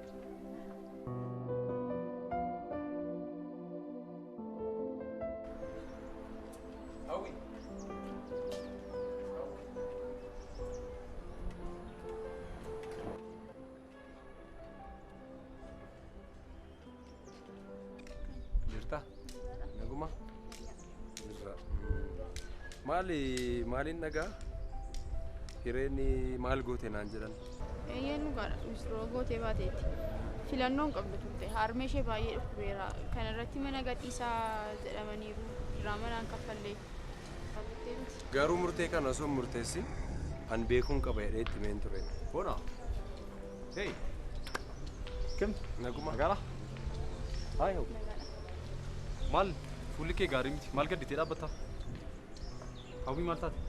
Jirta? Naguma? Jirra. Maaliin nagaa? Hireenni maal goote naan jedhan? Eeyyeen dhugaadha. Misirroo gootee baateetti. Filannoon qabdu turte. Harmee ishee baay'ee dhukkubeera. Kana irratti mana gadhiisaa jedhamaniiru. Diraamaa naan kaffallee. Garuu murtee kana osoo murteessi an beekuun qaba jedhee itti meen ture. Bona. Hey. Kim? Naguma. Nagaala. Haay hoo. Maal fuulli kee gaarii miti. Maal gadditee dhaabbatta? Hawwii maal taate?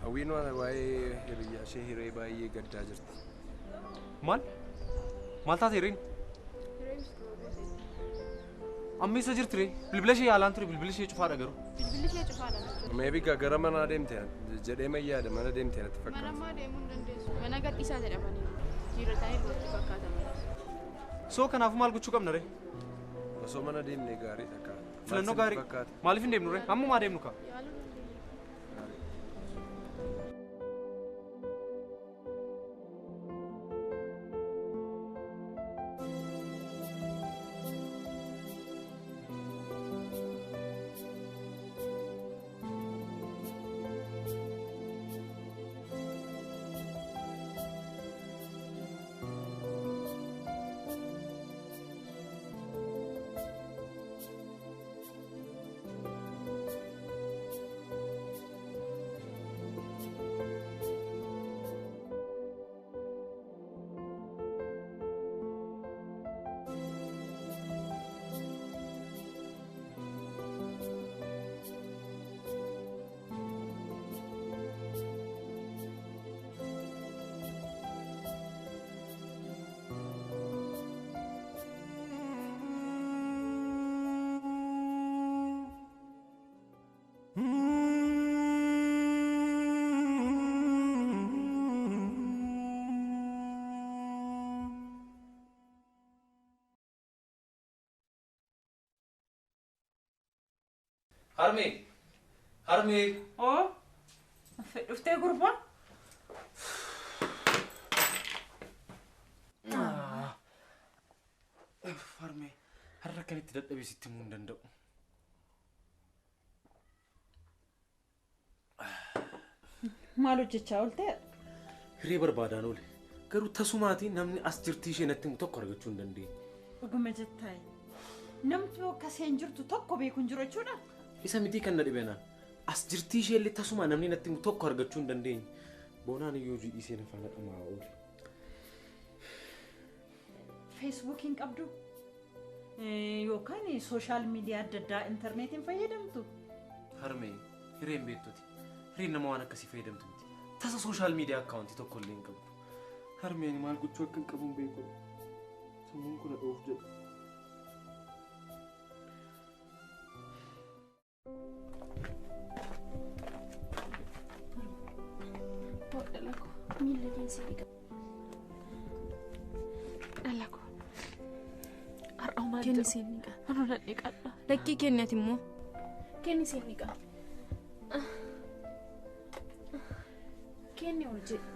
Hawwiin waa'ee hiriyyaa ishee hiree baay'ee gaddaa jirti. Maal? Maal taate hireen? Amma isa jirti ree? Bilbila ishee yaalaan ture bilbila ishee cufaadha garuu. Bilbilli ishee cufaadha. Meebii gara manaa deemte jedhee mayyaada mana deemte natti fakkaata. Manammaa deemuu hin dandeessu. Mana gadhiisaa jedhamaniiru. Jiratanii irratti fakkaataman. Soo kanaafuu maal gochuu qabna ree? Osoo mana deemnee gaariidha kaa. Filannoo gaarii. Maaliif hin deemnu ree? Ammumaa deemnu kaa. Harmee. Oo. Dhuftee gurbaa? Harmee. Har'a kanitti dadhabee sitti himuu hin danda'u. Maal hojjechaa ooltee? Hiree barbaadaan oole. Garuu tasumaatiin namni as jirtii ishee natti himu tokko argachuu hin dandeenye. Dhuguma jettaa. Namni akkaseen jirtu tokko beekuun jiru jechuudha. Isa miti kan na dhibeenaan. As jirtii ishee illee tasuma namni natti himu tokko argachuu hin dandeenye. Boonaan iyyuu hojii ishee na faana dhamaa oole. feesbuukiin qabdu yookaan sooshaal miidiyaa adda addaa intarneetiin fayyadamtu. Harmee hireen beektuti. Hireen nama waan akkasii fayyadamtu miti. Tasa sooshaal miidiyaa akkaawuntii tokko illee hin qabdu. Harmeen maal gochuu akka hin qabuun beeku. Sammuun kun dhoof jedhu. Miila keessa dhiqa. Dhalako. Har'aumaa Kenni seen dhiqa. Anu na dhiqadha. Lakkii kennati immoo. Kenni seen dhiqa. Kenni ol jedhu.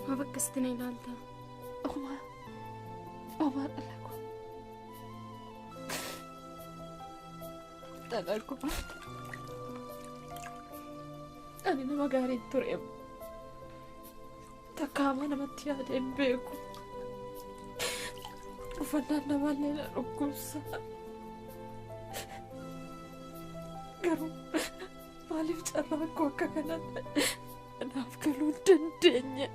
Ma bakka sitti na ilaalta. Omaa dhalako. Dhalako. Ani nama gaarii ture. Takkaama namatti yaada hin beeku. Uffannaan namaallee na dhukkubsa. Garuu maaliif carraa koo akka kanatti naaf galuu hin dandeenye.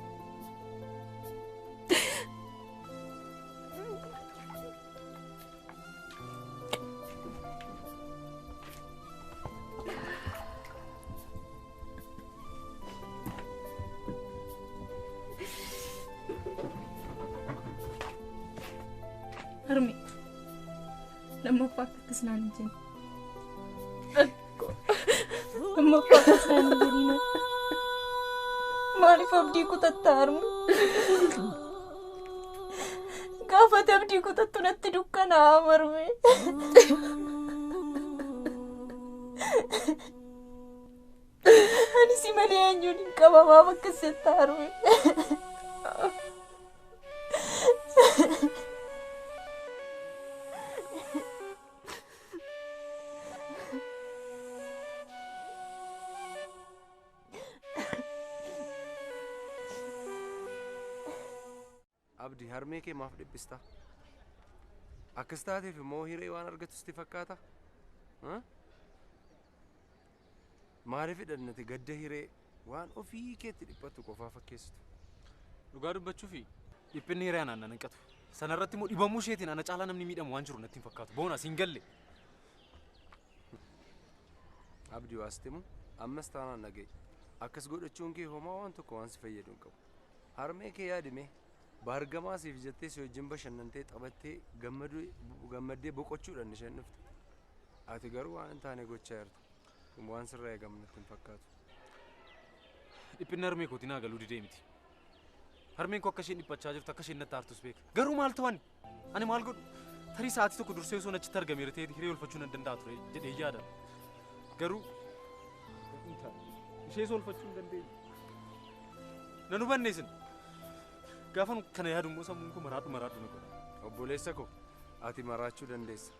Harmi. Lammaffaa akkas naan hin jennu. Lammaffaa akkas naan hin jennu. Maaliif abdii kutatta harmi? Gaafate abdii kutattu natti dukkanaa marme. Ani si malee eenyuun hin qabamaa bakka seetta harmi. Abdi harmee kee maaf dhiphista? Akkas taateef immoo hiree waan argatu sitti fakkaata? Maaliif hidhannate gadda hiree waan ofii keetti dhiphatu qofaa fakkeessitu? Dhugaa dubbachuufi dhiphinni hiree anaan nan hanqatu. Sanarratti immoo dhibamuu isheetiin ana caalaa namni miidhamu waan jiru natti hin fakkaatu. Boona siin galle. Abdi waastimu ammas taanaan nagee. Akkas godhachuun kee homaa waan tokko waan si fayyadu hin qabu. Harmee kee yaadime baargamaa siif jettee si wajjin bashannantee taphattee gammaddee boqochuudhaan isheen dhufte. Ati garuu waan hin taane gochaa jirta. Kun waan sirraa eegamu natti hin fakkaatu. Dhiphinni harmee kootii naa galuu didee miti. Harmeen koo akka isheen dhiphachaa jirtu akka isheen natti aartus beeka. Garuu maal ta'an? Ani maal godhu? Tarii sa'aatii tokko dursee osoo achitti argameera ta'ee hiree oolfachuu nan danda'a ture jedhee yaada. Garuu ishee oolfachuu hin dandeenye. Nan hubanne isin. Gaafa kana yaadu immoo sammuun koo maraadhu na godha. Obboleessa koo ati maraachuu dandeessa.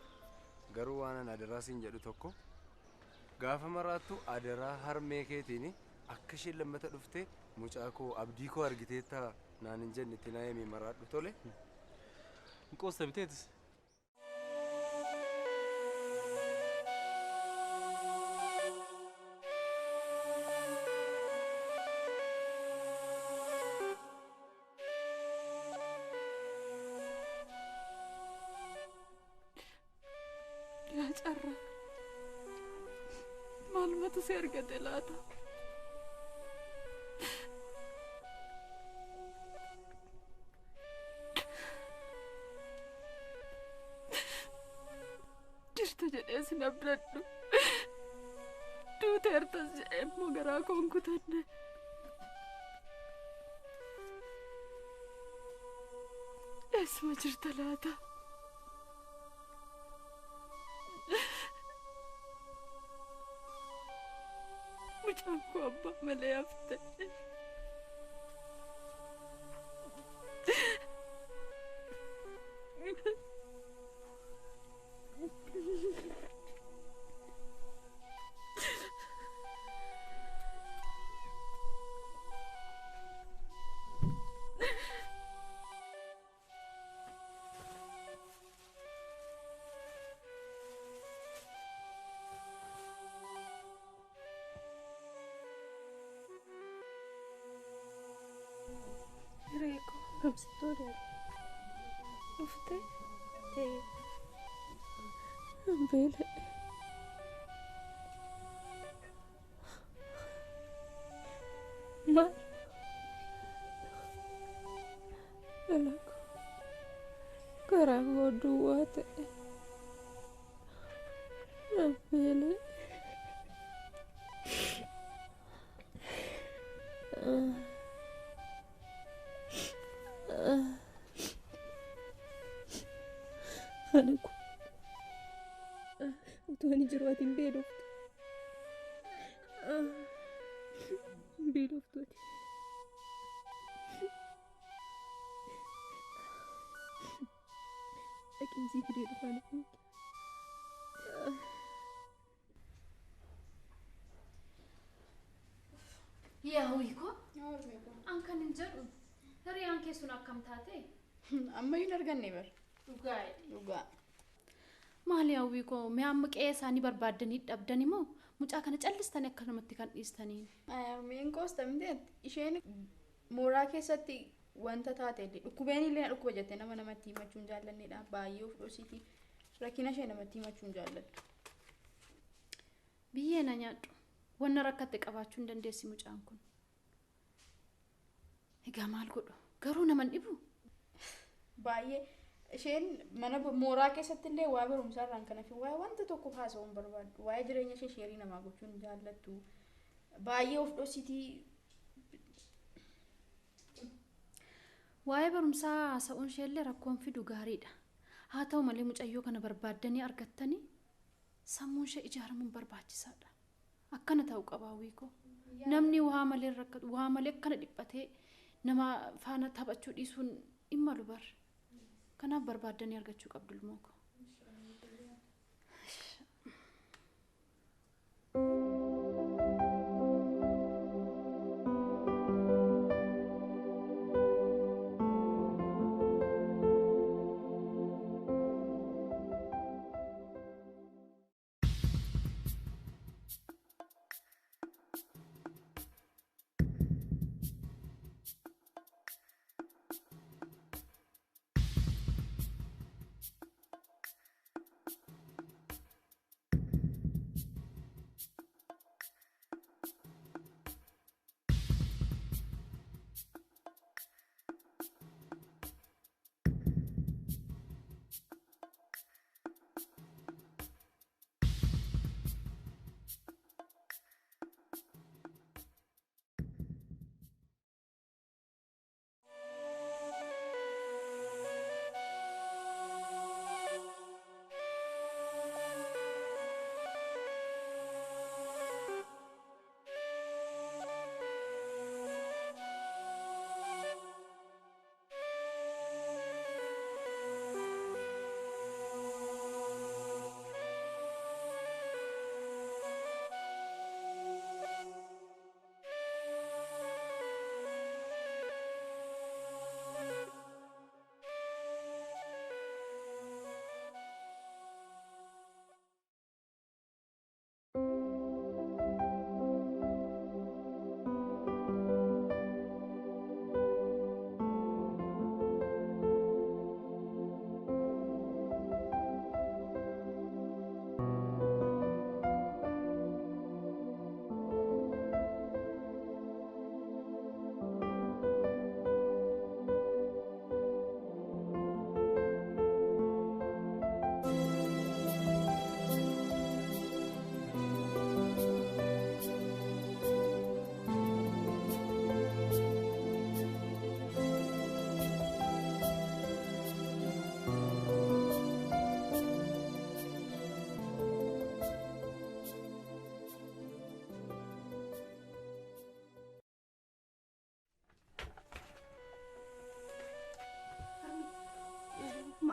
Garuu waan an adaraa siin jedhu tokko gaafa maraattu adaraa harmee keetiin akka isheen lammata dhufte mucaa koo abdii koo argiteetta naan hin jenne itti naayemii maraadhu tole. Hin qoosta biteetis. Yaa carraa maalumatu si argate laata? Jirta jedhee sin abdadhu. Duuteertas jedhee immoo garaa koon kutanne. Eessuma jirta laata? mucaanko abbaa malee hafte. Reeko kabsitoodha. Ufte ta'e beela. Maal? Dalagu karaa koo duwwaa ta'e. Beela. Anaku utuu ani jiru ati hin beeloftu. Hin beeloftu ati. Dhaqinsi fidee dhufaan kun. Yaa wiiko an kan hin jedhu hiriyaan keessun akkam taate Ammayyuu hin arganne bar. dhugaa maali yaa wiiko mee amma qe'ee isaanii barbaaddanii dhabdanii moo mucaa kana callistanii akka namatti kan dhiistanii Meen qoostamteet isheen mooraa keessatti wanta taate dhukkubeen illee dhukkuba jettee nama namatti himachuun jaallanneedha baay'ee of dhoosiiti rakkina ishee namatti himachuun jaalladhu. biyyee na nyaadhu wanna rakkatte qabaachuu hin dandeessi mucaan kun. Egaa maal godhu garuu naman dhibu. Baay'ee isheen mana mooraa keessatti illee waa barumsaa irraan kana fi waa'ee wanta tokko haasa'uun barbaaddu waa'ee jireenya ishee sheerii namaa gochuun jaallattu baay'ee of dhoositii. Waa'ee barumsaa haasa'uun isheellee rakkoon fidu gaariidha. Haa ta'u malee mucayyoo kana barbaaddanii argattanii sammuun ishee ijaaramuun barbaachisaadha. Akkana ta'uu qaba wiiko. Namni waa malee rakkatu waa malee akkana dhiphatee nama faana taphachuu dhiisuun dhimma lubar. Kanaaf barbaaddanii argachuu qabdu ilmooko.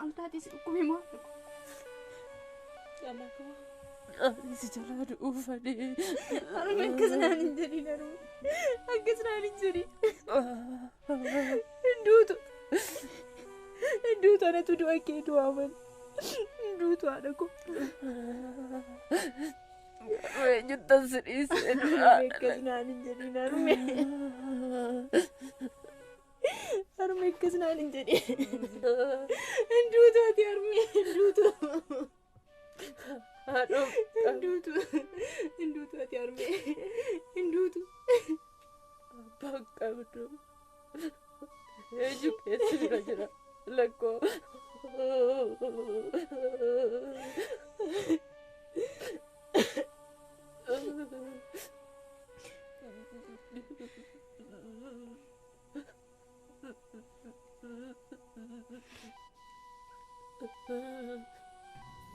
maal taatis dhukkubee moo si jalaa dhuufadhee harmee akkasnaan hin jedhin akkasnaan hin jedhin hinduutu anatu du'a kee du'aaman hinduutu haadha koo juttan si dhiisee du'aa akkasnaan hin jedhin harmee akkasnaan hin jedhin hinduutu ati harmee hinduutu hinduutu ati harmee hinduutu abbaan qabdu eenyu keessa jira lakkoo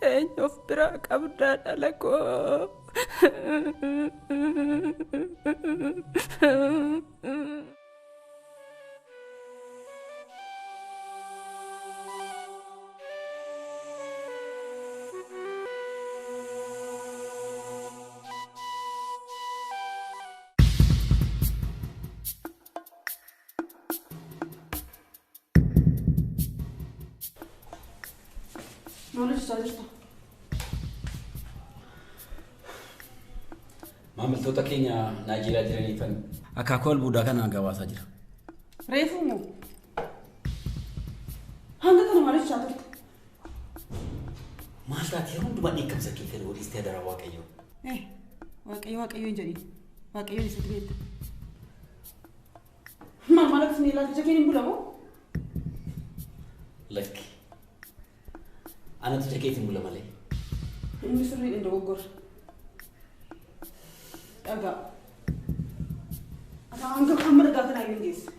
eenyu of biraa qabdaa dhala koo Maamiltoota keenya Naayijeeriyaa jiraniifan akaakuu albuudaa kana gabaasaa jira. Reefuu moo? Hanga kana maaliif turte? Maal taatee hundumaa dheekkamsa kee fedhe waliistee dara Waaqayyo. Waaqayyo hin jedhin. Waaqayyo isa dibeetta. Maal akkasii ilaalcha kee hin bulamoo? Lakki. Anatu jakeetiin bula malee. Inni sirriidhaan dogoggorra. Dhagaa. Hanga hamma dhagaa kanaa hin geessu.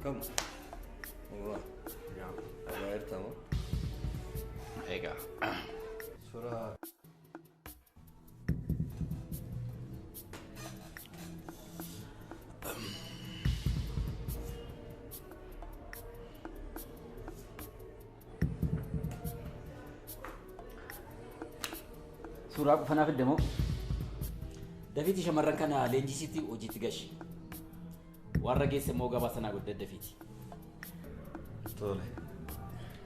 Come. Ja, aber erstmal. Egaa. Suuraa Suuraa qofanaaf iddamoo dafiitii shamarran kana leenjisiitti hojiitti gashi. Warra geesse immoo gabaa sanaa guddaa dafiiti. Tole.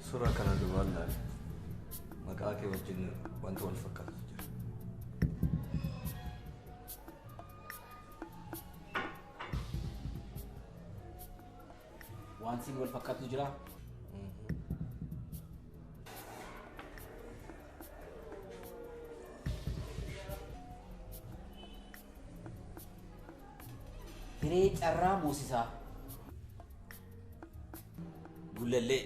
Suuraa kana duubaan laale. Maqaa kee wajjin wanta wal fakkaatu jira. Wanti wal fakkaatu jira. Hiree carraa moosisaa. Gullallee.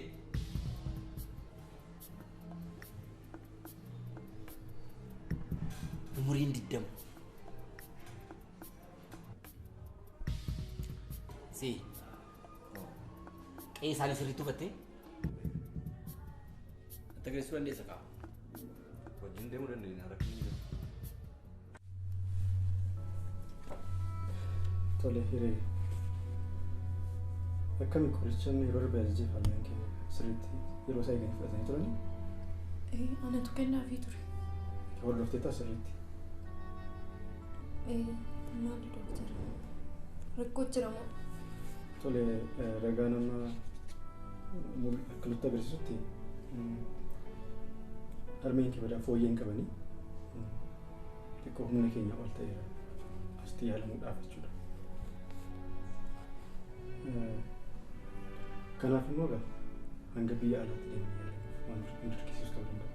Umuriin 20. Si. Qe'ee isaanii sirriitti uffattee? Ati agarsiisuu dandeessa kaa? Wajjin deemuu dandeenya rakkinni jira. Tole hiree. Akkami qorichaan yeroo darbe ajajee falmeen kee sirriitti yeroo isaa eeganii fudhatanii turanii? Anatu kennaafii ture. Hordoftee ta'a sirriitti. Maali doktara? Rakkoo jira moo? Tole ragaa nama akka nutti agarsiisutti harmeen kee badaa fooyyeen qabanii akka humna keenya ol ta'eera asitti yaalamuudhaaf jechuudha. Kanaaf immoo hanga biyya alaatti deemnee yaalamuuf waan dirqisiisu ta'uu danda'a.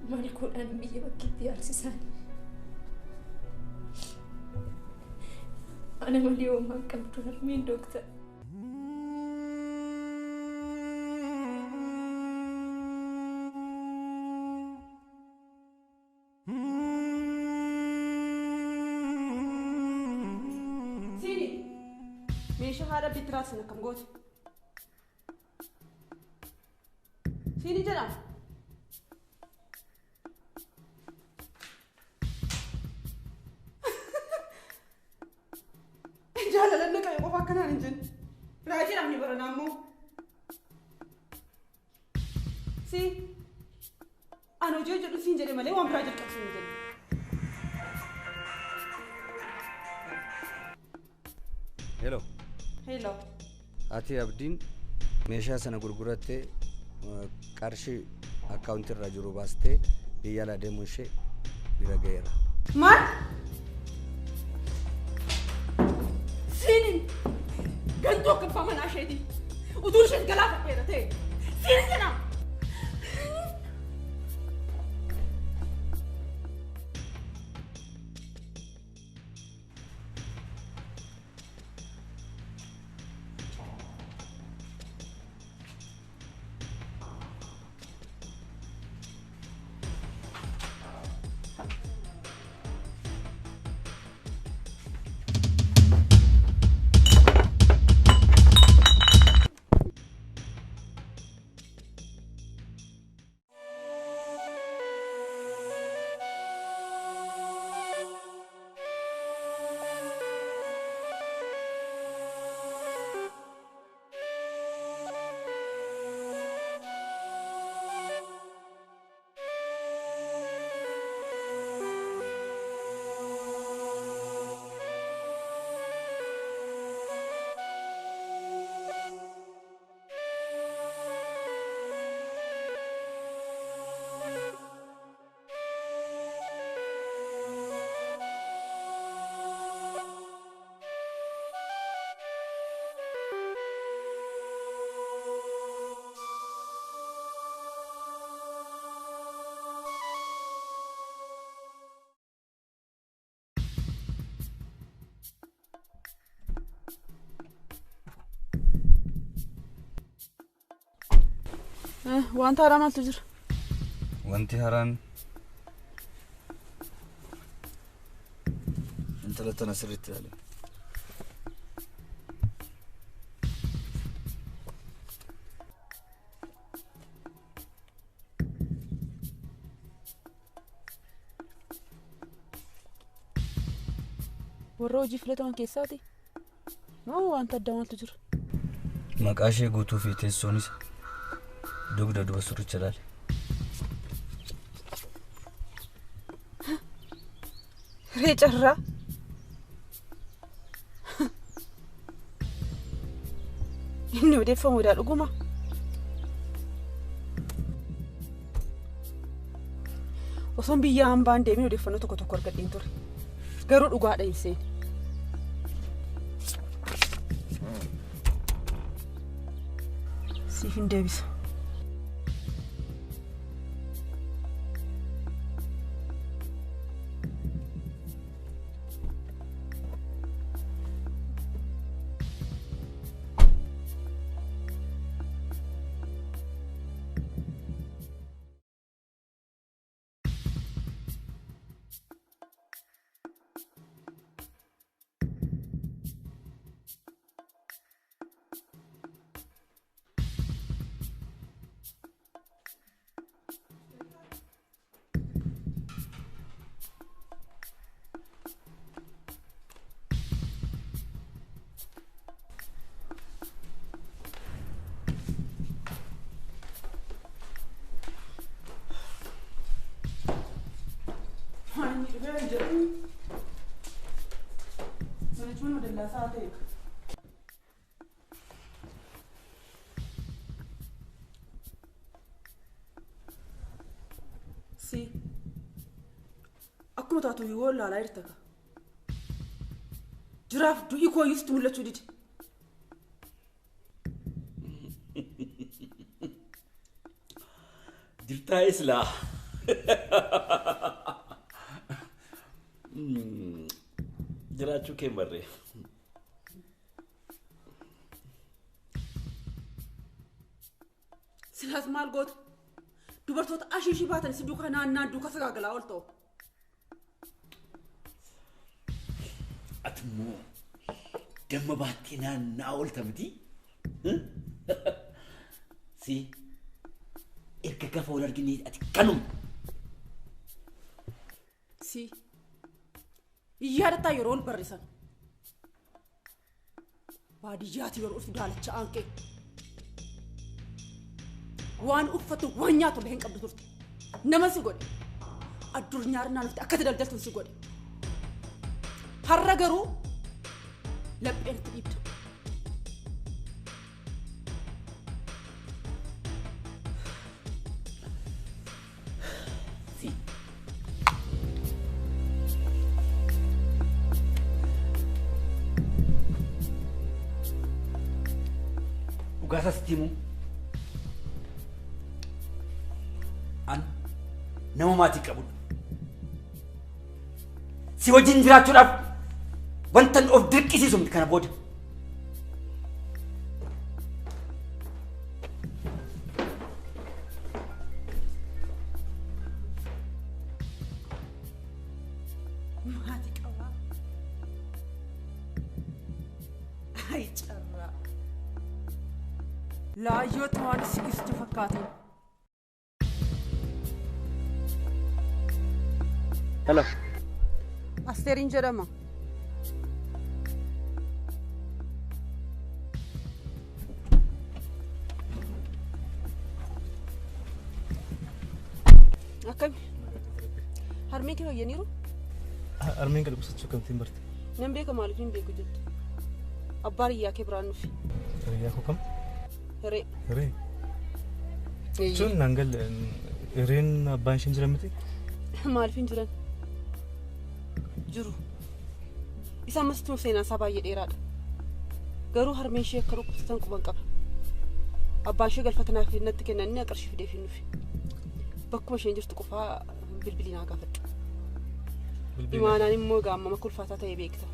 Malikuudhaan biyya bakkeetti yaalsisan. Ana malee homaan qabdu harmeen dooktar. Sini meeshaa haadha bitiraat sana kam goote? Sini jedhama. Jalalan na kayo ko pa kanan dyan. Raji lang ni Baradhaa mo. Si ano jojo do sin jere male wan project ka sin jere. Hello. Hello. Ati abdiin meeshaa sana gurgurattee qarshii akkaawuntii irraa jiru baastee biyya alaa deemuu ishee bira ga'eera. Maal? Sinin gantuu akka abbaa manaa isheeti. Utuu isheen galaafateera ta'e. Sinin jedhama. Wanta haaraa maaltu jira? Wanti haaraan intala tana sirriitti ilaali. Warra hojii filataman keessaati? Moo wanta addaa maaltu jira? Maqaa ishee guutuu fi teessoonis dugda duba suricha ilaali. Reecarraa? Inni odeeffamuudhaa dhuguma? Osoon biyya hambaan deemee odeeffannoo tokko tokko argadheen ture. Garuu dhugaadha hin seene. Siif hin deebisa. jechuun madallaasaa ta'e. Si akkuma taatu yoo laalaa jirta ka jiraaf du'i koo iyyuutti mul'achuu dide. Jirtaa islaa. Jiraachuu kee barree. Silaas maal goota? Dubartoota ashiishii baatan si duukaa naannaan duuka sagaagalaa ol ta'u. Ati immoo damma baattee naannaa oolta miti? Si erga gafa ol arginee ati kanuma. Si yaadataa yeroo ol barrisan baadiyyaati yeroo dhufu daalacha aankee waan uffatu waan nyaatu illee hin qabdu turte nama si godhe addunyaa irraa nuti akkati daldaltu si godhe har'a garuu lapheen itti dhiibdu. Gasa stimu an nama maatii qabudha. Si wajjin jiraachuudhaaf wantan of dirqisiisu miti kana booda. Maatii qabaa. Ay carraa. Laayyoo waan si ibsitu fakkaateen. Hello. Asteeriin jedhama. Akkami? Harmee kee fayyaniiru? Harmeen gadi qusachuu kamtiin barte? Nan beeka maaliif hin beeku jettu? Abbaan hiyyaa kee biraan nufi. Hiriyaa koo kam? Hiree. Hiree? Sun naan galle hireen abbaan isheen jiran miti? Maaliif hin jiran? Jiru. Isa ammas tuma seenaan isaa baay'ee dheeraadha. Garuu harmeen ishee akka dhukkubsatan quban qaba. Abbaan ishee galfatanaaf natti kennanii qarshii fidee fi nufi. Bakkuma isheen jirtu qofaa bilbilii naa gaafadhu. Imaanaan immoo gaamama kulfaataa ta'ee beekta.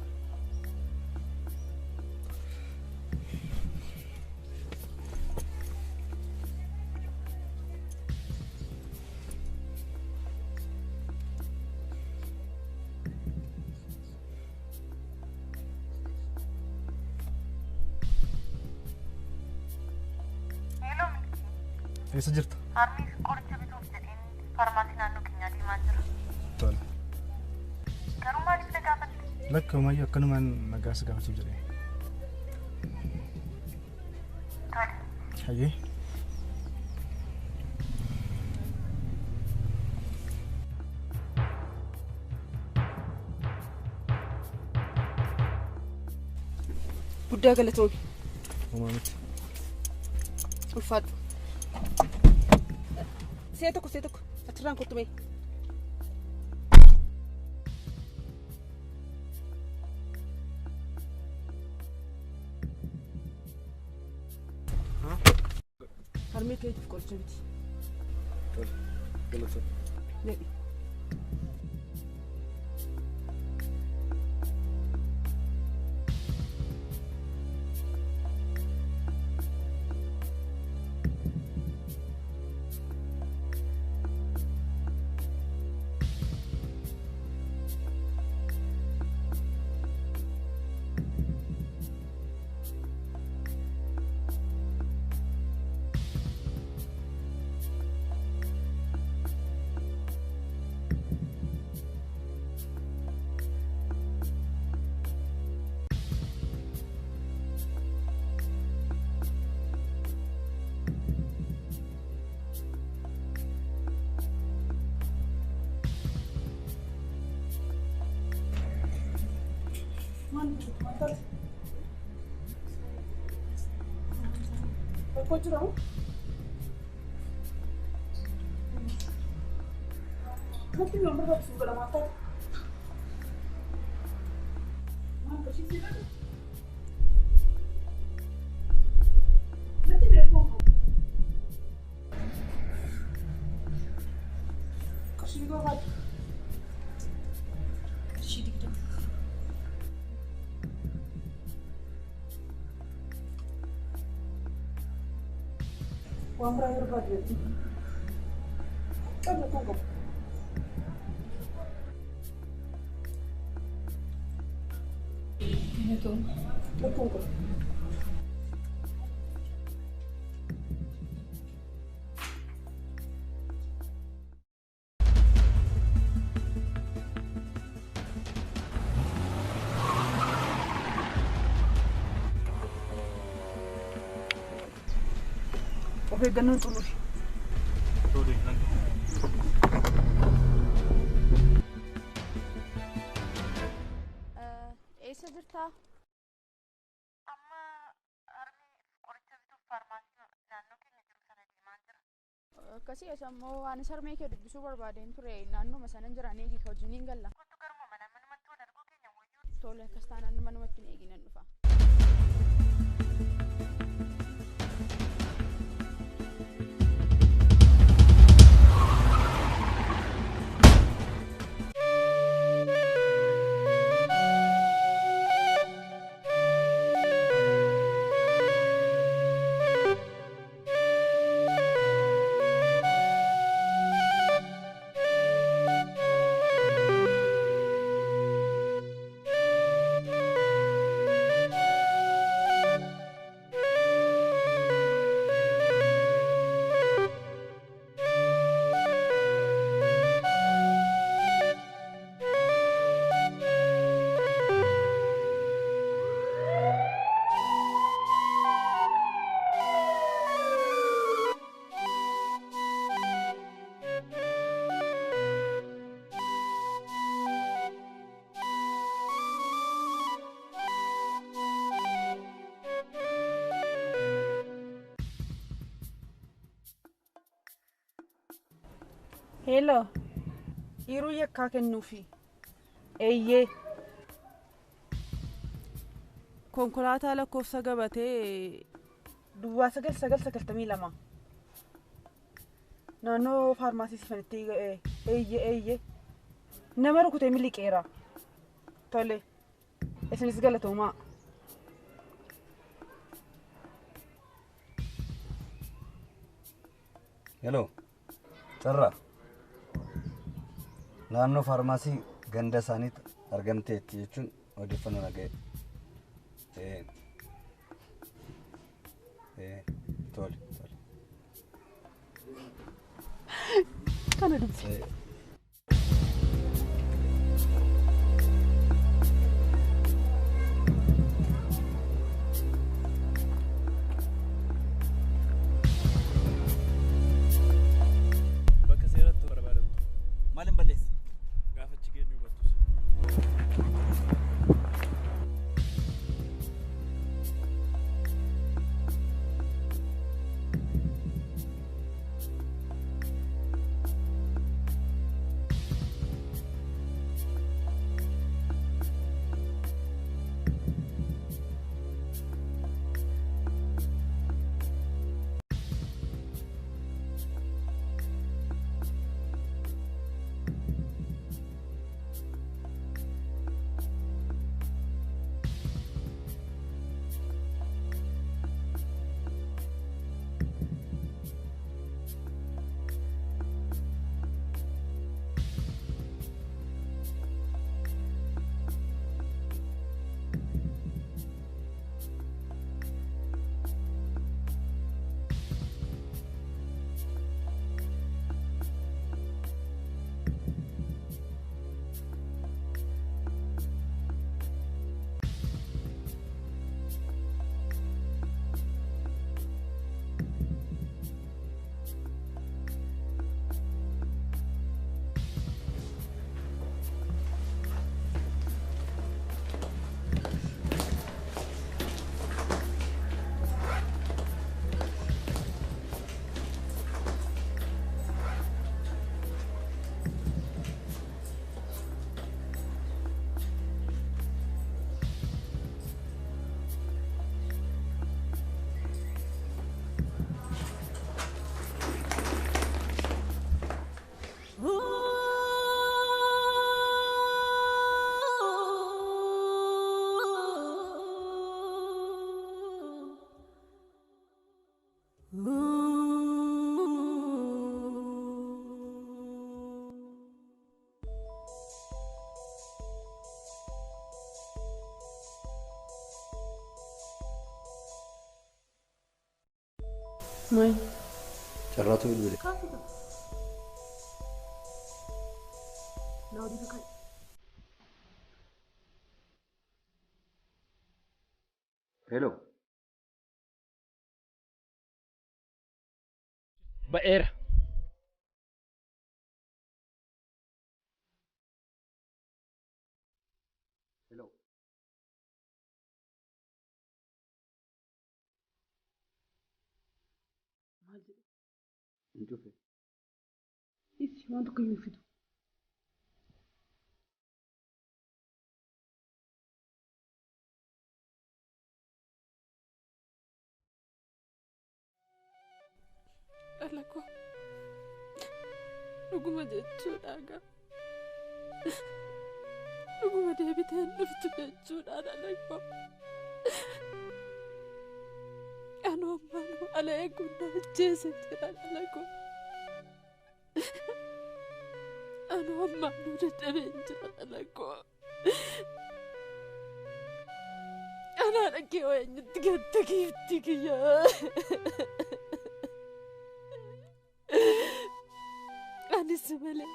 Eessa jirta? Harmiif qoricha bituuf jedheen farmaasii naannoo keenyaa deemaa jira. Tola. Garuu maaliif na gaafatte? Lakka umayyuu akkanumaan nagaa si gaafachuuf jedhee. Tola. Hayyee. Guddaa galatoomi. Uumaa miti. Ulfaadhu. See tokko achirraan kottu mee. Harmee keetiif qoricha biti. Tola. Galatoomi. Needhi. Bakko jira moo? Natti mi ombra su quella matta? Ma ci si vede? Natti mi pongo. Così dico vai. Cushitic. Ombra io vado. Come pongo? Hedu. Betul. Oke, ganun tuloy. Tuloy lang. Eessa jirtaa? Amma armi qoricha bituuf faarmaasii naannoo keenya jiru sana deemaa jira. Akkasii ammoo waan sarmee kee dubbisuu barbaadeen ture naannooma sanan jiran eegi ka wajjin hin galla. Kottu garuma manumatti wal arguu keenya wayyuu. Tole akkas taanaan manumatti hin eeginan dhufa. Hello. Yeroo yakkaa kennuufi. Eeyyee. Konkolaataa lakkoofsa gabatee duwwaa 9,992. Naannoo faarmaasii sifanitti eeyyee. Nama rukutee miliqeera. Tole. Isinis galatoomaa. Hello. Sarra. Naannoo faarmaasii ganda isaaniitti argamteetti jechuun odeeffannoo naga'e. Tole. Kana dubbi. Bakka seeratti barbaadamtu. Maal hin balleessi? Gaafachi keenya hubattus. Maal? Carraatu bilbile. Kaasudha. Laawudii kaka'e. Hello. Ba'eera. Hello. Maal jedhe? Hin dhufe. Isi waan tokko hin fidu. Dhala koo dhuguma jechuudha gaa. Dhuguma deebitee hin dhuftu jechuudha dhala koo. Anoo ammaanuu ala eeguun na ajjeese jira dhala koo. Anoo ammaanuu dadhabeen jira dhala koo. Anaa dhaggee wayyanyitti gatta giifti kiyyaa. Anis malee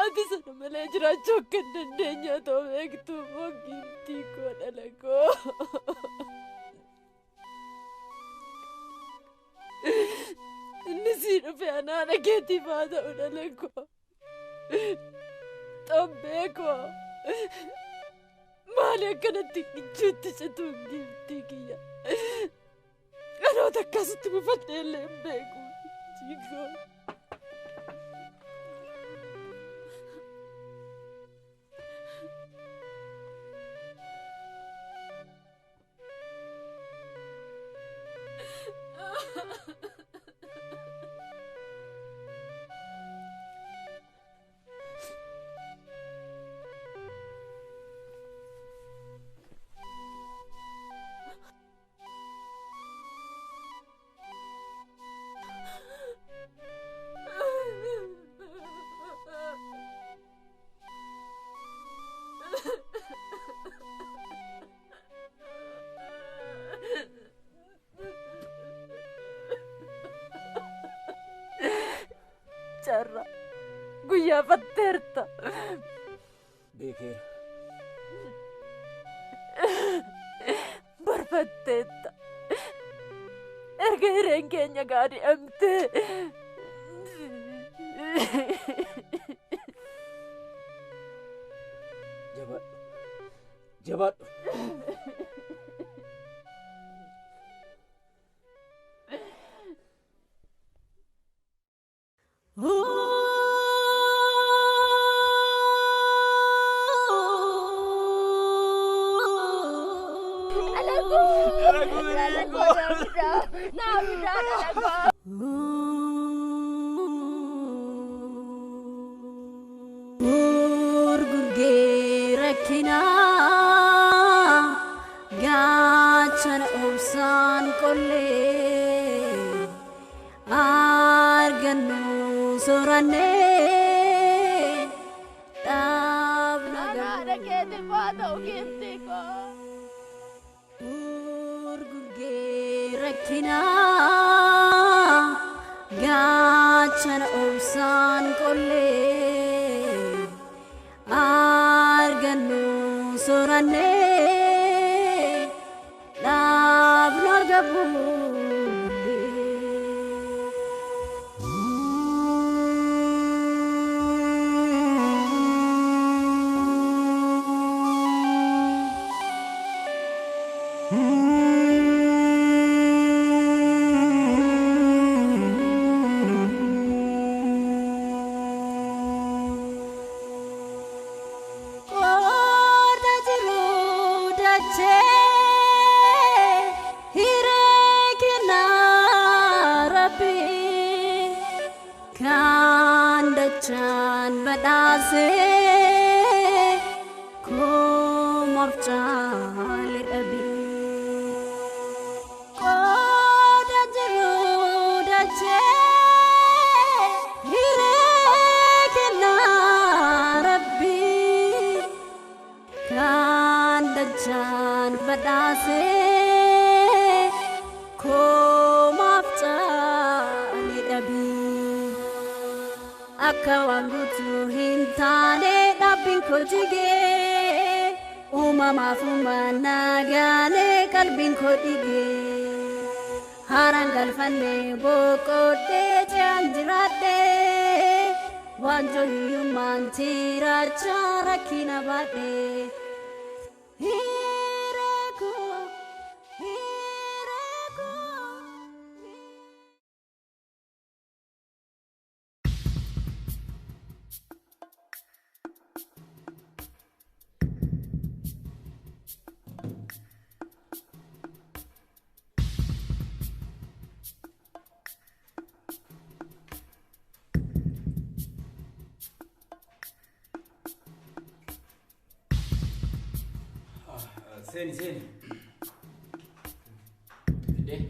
ati sana malee jiraachuu akka hin dandeenye otoo beektuu moo giiftii koo dhala koo. Inni sii dhufe anaa dhageetiif haa ta'u dhala koo. Xobbee koo maali akkanatti ijjuutti cituun giiftii kiyya. Dhaloota akkasitti gufadhee illee hin beeku jiigoo. Carra guyyaa fatteerta. Beekeera. Barfatteetta. Erga hireen keenya gaadhi'amtee. Jabaadhu. Jabaadhu. Gurgurgee rakkinaa gaachana obsaan qollee argannuu soorannee dhaabna dhageetti faa ta'u giifti koo. Gurgurgee rakkinaa gaachana obsaan qollee argannuu soorannee dhaabna arga Chan badase komaf chale abi koda jiru dache hire kenna rabbi kanda chan badase komaf akka waan guutuu hin taane dhaabbiin koo jigee uumamaaf uumannaa gaalee qalbiin koo dhigee haaraan galfannee boqodhee ce'aan jiraadhee waan jooyyummaan tirachaa rakkina baadhee. Seni. Gede.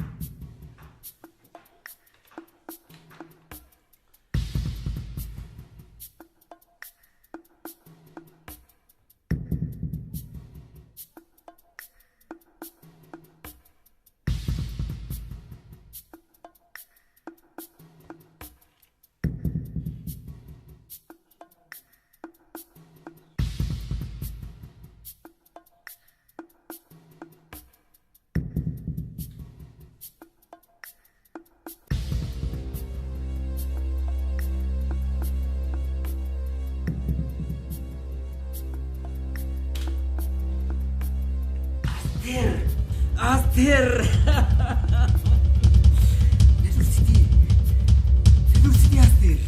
Aster. Nedursiti Aster.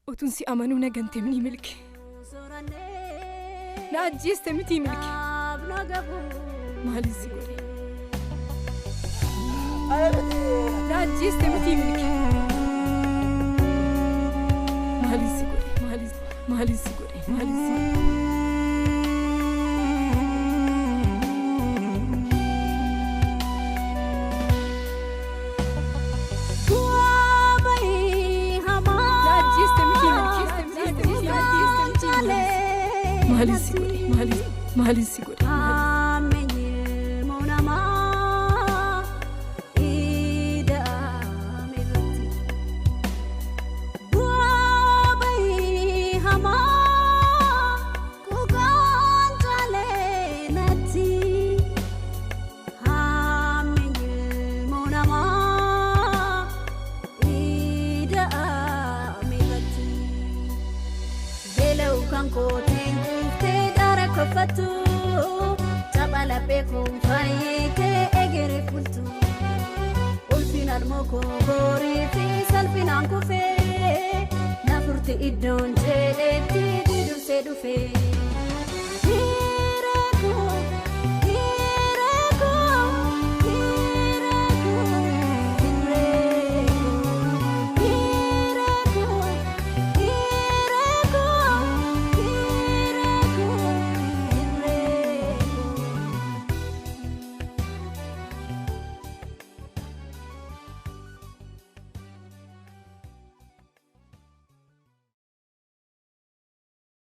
Otun si amanuu na ganteem ni milke. Na ajjeeste miti milke. Maaliin si godhe? Na ajjeeste miti milke. Maaliin si godhe? Maaliin si godhe? Maaliin si godhe? Maaliin si godhe? Oromoo koorii fi salphinaan kufee nafurti iddoon jedhetti dursee dhufee.